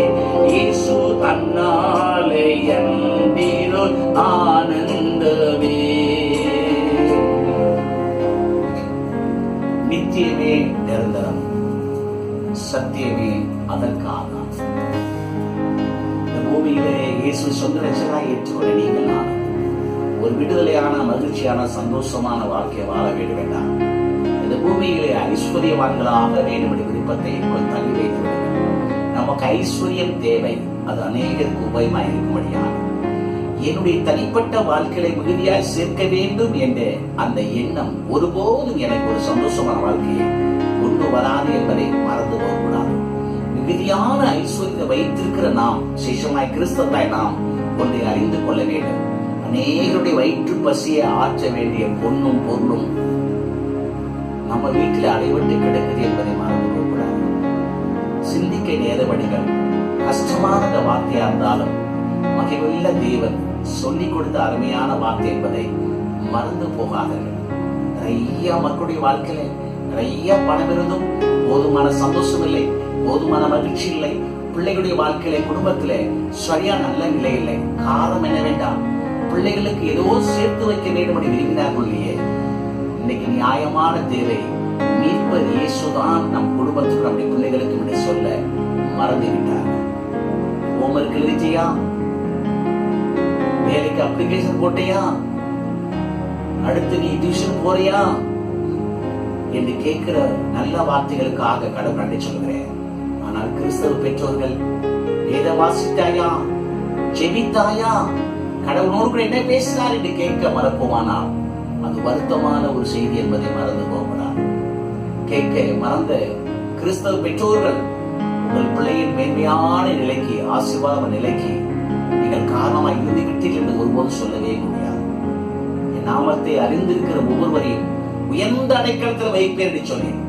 இயேசு அந்நாளை அந்தினோர் ஆனந்தமே. நித்தியமே நிரந்தரம், சத்தியமே அதற்காக. இந்த பூமியிலே இயேசு சொந்த ரட்சகராய் ஏற்றுக்கொள்ள நீங்கள் நான் ஒரு விடுதலையான மகிழ்ச்சியான சந்தோஷமான வாழ்க்கையை வாழ வேண்டும் வேண்டாம். இந்த பூமியிலே ஐஸ்வர்யவான்களாக வேண்டும் என்ற விருப்பத்தை தள்ளி வைத்து விடுங்கள். நமக்கு ஐஸ்வர்யம் தேவை, அது அநேகருக்கு உபயமாய் இருக்கும்படியாக என்னுடைய தனிப்பட்ட வாழ்க்கையை மிகுதியாய் சேர்க்க வேண்டும் என்ற அந்த எண்ணம் ஒருபோதும் எனக்கு ஒரு சந்தோஷமான வாழ்க்கையை கொண்டு வராது என்பதை மறந்து போகக்கூடாது. மிகுதியான ஐஸ்வர்யத்தை வைத்திருக்கிற நாம், சிஷமாய் கிறிஸ்தவராய் நாம் ஒன்றை அறிந்து கொள்ள வேண்டும். அநேகருடைய வயிற்று பசியை ஆற்ற வேண்டிய பொன்னும் பொருளும் நம்ம வீட்டில் அடைபட்டு கிடக்குது என்பதை மறந்து போகக்கூடாது. சிந்திக்க நேரவடிகள் கஷ்டமான வார்த்தையா இருந்தாலும் மகிழ்வுள்ள தேவன் சொல்லிக் கொடுத்த அருமையான வார்த்தை என்பதை மறந்து போகாதீர்கள். நிறைய மக்களுடைய வாழ்க்கையில நிறைய பணம் இருந்தும் போதுமான சந்தோஷம் இல்லை, போதுமான மகிழ்ச்சி இல்லை. பிள்ளைகளுடைய வாழ்க்கையில குடும்பத்தில சரியான நல்ல நிலை இல்லை. காரணம் என்ன வேண்டாம், பிள்ளைகளுக்கு ஏதோ சேர்த்து வைக்க வேண்டும் என்று விரும்பினார்கள் இல்லையே. இன்னைக்கு நியாயமான தேவை மீட்பர் இயேசுதான் நம் குடும்பத்துக்கு நம்முடைய பிள்ளைகளுக்கு இப்படி சொல்ல மறந்து விட்டார். ஹோம்வொர்க் எழுதிட்டியா? வேலைக்கு அப்ளிகேஷன் போட்டியா? அடுத்து நீ டியூஷன் போறியா என்று கேட்கிற நல்ல வார்த்தைகளுக்காக கடவுள் நன்றி சொல்கிறேன். ஆனால் கிறிஸ்தவ பெற்றோர்கள் வேத வாசித்தாயா, ஜெபித்தாயா, கடவுளோடு என்ன பேசினார் என்று கேட்க மறப்போமானால் அது வருத்தமான ஒரு செய்தி என்பதை மறந்து போகிறார். கேட்க மறந்த கிறிஸ்தவ பெற்றோர்கள் உங்கள் பிள்ளையின் மேன்மையான நிலைக்கு, ஆசீர்வாத நிலைக்கு நீங்கள் காரணமாக இருந்துவிட்டீர்கள் என்று ஒருபோது சொல்லவே முடியாது. என் நாமத்தை அறிந்திருக்கிற ஒவ்வொருவரையும் உயர்ந்த அடைக்கலத்தில் வைப்பேன் என்று சொன்னேன்.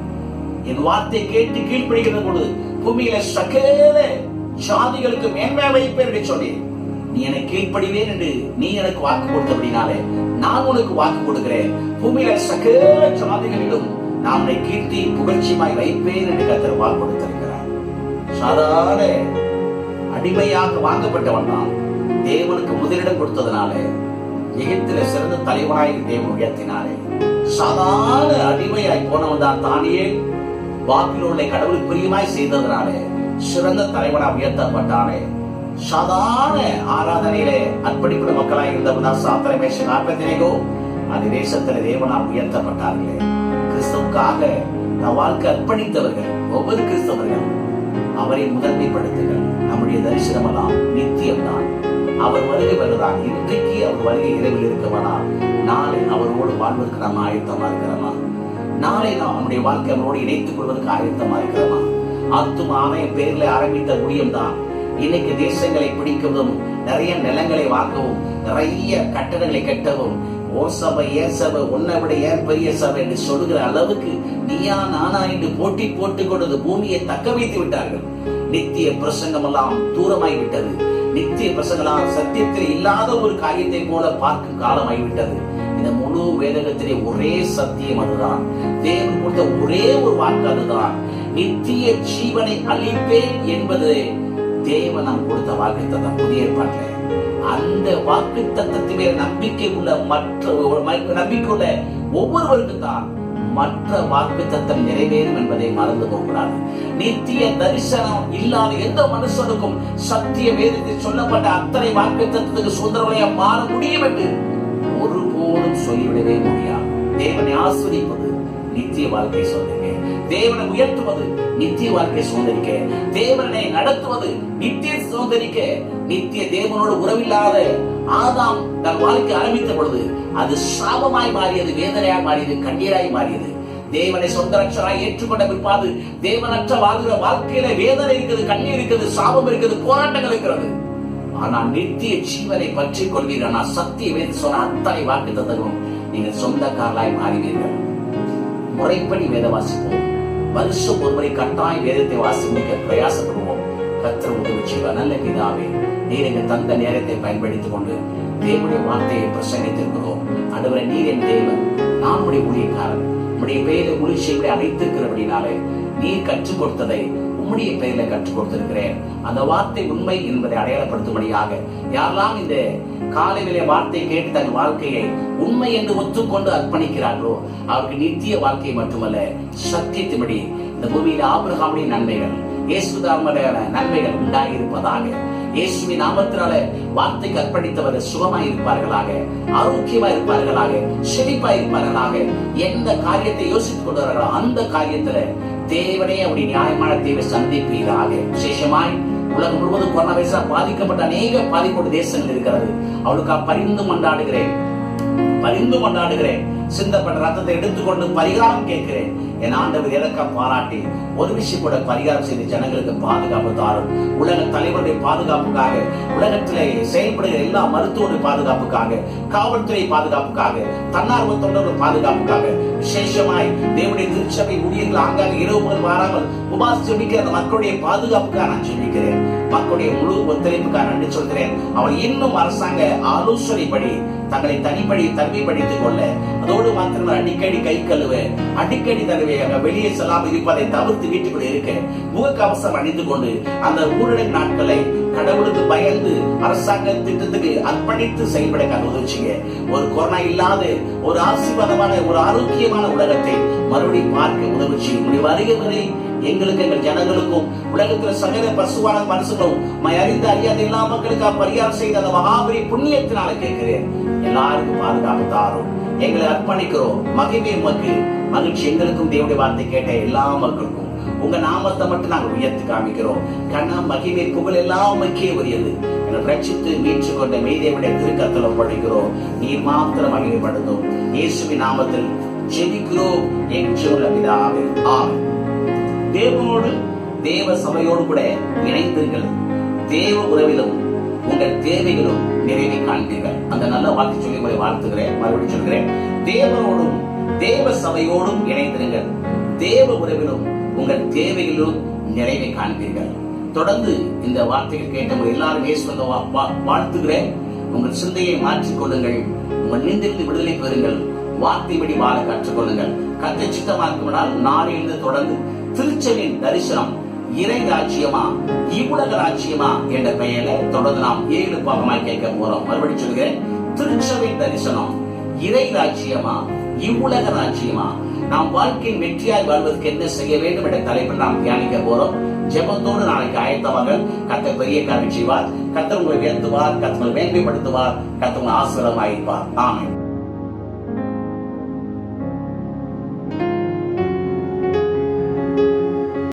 என் வார்த்தை கேட்டு கீழ்ப்படுகிற பொழுது பூமியில சகல ஜாதிகளுக்கு மேன்மை வைப்பேன் என்று சொன்னேன். நீ என்னை கீழ்ப்படிவேன் என்று நீ எனக்கு வாக்கு கொடுத்தபடினாலே நான் உனக்கு வாக்கு கொடுக்கிறேன். பூமியில சகல ஜாதிகளிலும் நான் உன்னை கீர்த்தி புகழ்ச்சியுமாய் வைப்பேன் என்று கர்த்தர் வாக்கு கொடுத்திருக்கிறார். சாதாரண அடிமையாக வாங்கப்பட்டவன் தான் தேவனுக்கு முதலிடம் கொடுத்ததுனால, எகிப்தில சிறந்த தலைவனாய் தேவன் உயர்த்தினாரே. சாதாரண அடிமையாய் போனவன் தான் தானியேல். பாபிலோனை கடவுளுக்கு பிரியமாய் செய்ததனாலே சிறந்த தலைவனாய் உயர்த்தப்பட்டானே. சாதாரண ஆராதனையிலே அர்ப்பணிப்புள்ள மக்களாய் இருந்தவன் தான் சாத்ராக், மேஷாக், ஆபேத்நேகோ. அந்த தேசத்திலே தேவனால் உயர்த்தப்பட்டார்களே. கிறிஸ்துவுக்காக வாழ்க்கை அர்ப்பணித்தவர்கள் ஒவ்வொரு கிறிஸ்தவர்கள் அவரை முதன்மைப்படுத்துங்கள். நம்முடைய தரிசனமெல்லாம் நித்தியம்தான். அவர் வருகை வருகிறார். இன்றைக்கு அவர் வருகை இரவில் இருக்கவனால் நாளை அவரோடு வாழ்வதற்கு நாம் ஆயத்தமா இருக்கிறோமா? நாளை நாம் நம்முடைய வாழ்க்கை அவரோடு இணைத்துக் கொள்வதற்கு ஆயத்தமா இருக்கிறோமா? ஆத்துமாவே பேர்ல ஆரம்பித்த ஊழியம் தான் இன்னைக்கு தேசங்களை பிடிக்கவும், நிறைய நிலங்களை வாங்கவும், நிறைய கட்டடங்களை கட்டவும், ஓ சபை ஏன் சபை, உன்னை விட ஏன் பெரிய சபை என்று சொல்லுகிற அளவுக்கு நீயா நானா என்று போட்டி போட்டுக் கொண்டது பூமியை தக்க வைத்து விட்டார்கள். நித்திய பிரசங்கம் எல்லாம் தூரமாய் விட்டது. நித்திய பிரசங்களால் சத்தியத்தில் இல்லாத ஒரு காரியத்தை போல பார்க்கும் காலமாகிவிட்டது. இந்த முழு வேதகத்திலே ஒரே சத்தியம் அதுதான். தேவன் கொடுத்த ஒரே ஒரு வாக்கு அதுதான். நித்திய ஜீவனை அளிப்பேன் என்பது தேவன் நாம் கொடுத்த வாக்கு தத்தம். புதிய ஏற்பாட்டில் அந்த வாக்கு தத்தத்திலே நம்பிக்கை உள்ள ஒவ்வொருவருக்கும் தான் மற்ற வாக்குத்தத்தம் நிறைவேறும் என்பதை மறந்து போகிறார். நித்திய தரிசனம் இல்லாத எந்த மனுஷனுக்கும் சத்திய வேதத்தில் சொல்லப்பட்ட அத்தனை வாக்குத்தத்தத்துக்கு சுதந்திரமாக மாற முடியும் என்று ஒருபோதும் சொல்லிவிடவே முடியாது. தேவனை ஆஸ்வதிப்பது நித்திய வாழ்க்கை சுதந்திரிக்க, தேவனை உயர்த்துவது நித்திய வாழ்க்கை சுதந்திரிக்க, தேவனை நடத்துவது நித்திய சுதந்திரிக்க. நித்திய தேவனோடு உறவில்லாத ஆதாம் தன் வாழ்க்கை ஆரம்பித்த பொழுது அது சாபமாய் மாறியது, வேதனையாய் மாறியது, கண்ணீராய் மாறியது. தேவனை சொந்த ரட்சகராய் ஏற்றுக்கொண்ட பிற்பாடு தேவனற்ற வாழ்கிற வாழ்க்கையில வேதனை இருக்குது, கண்ணீர் இருக்குது, சாபம் இருக்குது, போராட்டங்கள் இருக்கிறது. ஆனால் நித்திய ஜீவனை பற்றி கொள்வீர்கள். ஆனால் சத்திய வேத சொன்ன அத்தனை வாக்குத்தத்தமும் நீங்கள் சொந்தக்காரலாய் மாறிவீர்கள். முறைப்படி வேத வாசிப்போம். வருஷம் ஒருமுறை கட்டாய் வேதத்தை வாசிக்க பிரயாசப்படுவோம். கர்த்தர் உதவி செய்வார். நல்ல பிதாவே, நீர் எங்கள் தந்த நேரத்தை பயன்படுத்திக் கொண்டு தேவனுடைய வார்த்தையை பிரசங்கித்திருக்கிறோம். ஆண்டவரே, நீர் என் தேவன், நான் உடைய ஊழியக்காரன். உம்முடைய பெயரை ஊழியர்களை அழைத்திருக்கிறபடினாலே நீர் கற்றுக் கொடுத்ததை உம்முடைய பெயர்ல கற்றுக் கொடுத்திருக்கிறேன். அந்த வார்த்தை உண்மை என்பதை அடையாளப்படுத்தும்படியாக யாரெல்லாம் இந்த காலையிலே வார்த்தை கேட்டு தன் வாழ்க்கையை உண்மை என்று ஒத்துக்கொண்டு அர்ப்பணிக்கிறார்களோ அவருக்கு நித்திய வாழ்க்கை மட்டுமல்ல, சத்தியத்தின்படி இந்த பூமியில ஆபிரகாமுடைய நன்மைகள், இயேசுதாமடைய நன்மைகள் உண்டாயிருப்பதாக. இயேசுவின் நாமத்தினால வார்த்தைக்கு அர்ப்பணித்தவர் சுகமாய் இருப்பார்களாக, ஆரோக்கியமாய் இருப்பார்களாக, செழிப்பாய் இருப்பார்களாக. எந்த காரியத்தை யோசித்துக் கொள்வார்களோ அந்த காரியத்துல தேவனே அவருடைய நியாயமான தேவை சந்திப்பீராக. விசேஷமாய் உலகம் முழுவதும் கொரோனா வைரஸால் பாதிக்கப்பட்ட அநேக பாதிக்கப்பட்ட தேசங்கள் இருக்கிறது. அவளுக்காக பரிந்து கொண்டாடுகிறேன். சிந்தப்பட்ட ரத்தத்தை எடுத்துக்கொண்டு பரிகாரம் கேட்கிறேன். என் ஆண்டவர் எதற்கா பாராட்டி ஒரு விஷயம் கூட பரிகாரம் செய்து ஜனங்களுக்கு பாதுகாப்பு தாரும். உலக தலைவருடைய பாதுகாப்புக்காக, உலகத்திலே செயல்படுகிற எல்லா மருத்துவருடைய பாதுகாப்புக்காக, காவல்துறை பாதுகாப்புக்காக, தன்னார்வ தொண்டர்கள் பாதுகாப்புக்காக, விசேஷமாய் தேவனுடைய திருச்சபை ஊழியர்கள் ஆங்காங்க இரவு முதல் வாராமல் உபாசிக்க அந்த மக்களுடைய பாதுகாப்புக்காக நான் ஜெபிக்கிறேன். மக்களுடைய முழு ஒத்துழைப்புக்காக நன்றி சொல்கிறேன். அவள் இன்னும் அரசாங்க ஆலோசனைப்படி தங்களை தனிமைப்படுத்திக் கொள்ள, அதோடு மாத்திரம் அடிக்கடி கை கழுவ, அடிக்கடி தடவை வெளியே செல்லாமல் இருப்பதை தவிர்த்து வீட்டுக்குள்ள இருக்க, முகக்கவசம் அணிந்து கொண்டு அந்த ஊரடங்கு நாட்களை கடவுளுக்கு பயந்து அரசாங்க திட்டத்துக்கு அர்ப்பணித்து செயல்பட உதவிச்சுங்க. ஒரு கொரோனா இல்லாத ஒரு ஆசீர்வாதமான ஒரு ஆரோக்கியமான உலகத்தை மறுபடியும் பார்க்க உதவிச்சு. உங்களுடைய வருகை எங்களுக்கு, எங்கள் ஜனங்களுக்கும், உலகத்தில் சகல பசுவான மனுஷங்களும் அறிந்து அறியாத எல்லா மக்களுக்காக பரிகாரம் செய்த அந்த மகாபரி புண்ணியத்தினால கேட்கிறேன். எல்லாருக்கும் பாதுகாப்பு தாரும். எங்களை அர்ப்பணிக்கிறோம். மகிமை உமக்கு, மகிழ்ச்சி எங்களுக்கும். தேவனுடைய வார்த்தை கேட்ட எல்லா மக்களுக்கும் உங்க நாமத்தை மட்டும் நாங்கள் உயர்த்தி காமிக்கிறோம். கண்ணம், மகிமை, புகழ் எல்லாம் உமக்கே உரியது. எங்களை ரட்சித்து மீட்டு கொண்ட மெய்தேவனுடைய திருக்கரத்தில் ஒப்படைக்கிறோம். நீர் மாத்திரம் மகிமைப்படுத்தும். இயேசுவின் நாமத்தில் ஜெபிக்கிறோம் என்ற பிதாவே, ஆமென். தேவனோடு தேவ சபையோடு கூட இணைந்தீர்கள். தேவ உறவிலும் உங்கள் தேவைகளும் நிறைவை காண்பீர்கள். அந்த நல்ல வார்த்தை சொல்லி உங்களை வாழ்த்துகிறேன். மறுபடியும் சொல்கிறேன், தேவனோடும் தேவ சபையோடும் இணைந்திருங்கள். தேவ உறவிலும் உங்கள் தேவைகளிலும் நிறைவை காண்பீர்கள். தொடர்ந்து இந்த வார்த்தைகள் கேட்டவங்க எல்லாரும் வாழ்த்துகிறேன். உங்கள் சிந்தையை மாற்றிக்கொள்ளுங்கள். உங்கள் நிந்திருந்து விடுதலை பெறுங்கள். வார்த்தைப்படி வாழ கற்றுக்கொள்ளுங்கள். கர்த்தர் சித்தமாக்குமானால் நாளிலிருந்து தொடர்ந்து திருச்சபையின் தரிசனம் இறை ராஜ்யமா இவ்வுலக ராஜ்யமா என்ற பெயர்ல தொடர்ந்து நாம் 7 பாகமாய் கேட்க போறோம். மறுபடியும் சொல்கிறேன், திருச்சபையின் தரிசனம் இறை ராஜ்யமா இவ்வுலக ராஜ்யமா, நாம் வாழ்க்கையின் வெற்றியாய் வாழ்வதற்கு என்ன செய்ய வேண்டும் என்ற தலைப்பில் நாம் தியானிக்க போறோம். ஜெபத்தோடு நாளைக்கு ஆயத்தமாக. கர்த்தர் பெரிய காரியம் செய்வார். கர்த்தர் உங்களை உயர்த்துவார். கர்த்தர் உங்களை மேன்மைப்படுத்துவார். கர்த்தர் உங்களை ஆசீர்வாதமாயிருப்பார். ஆமென்.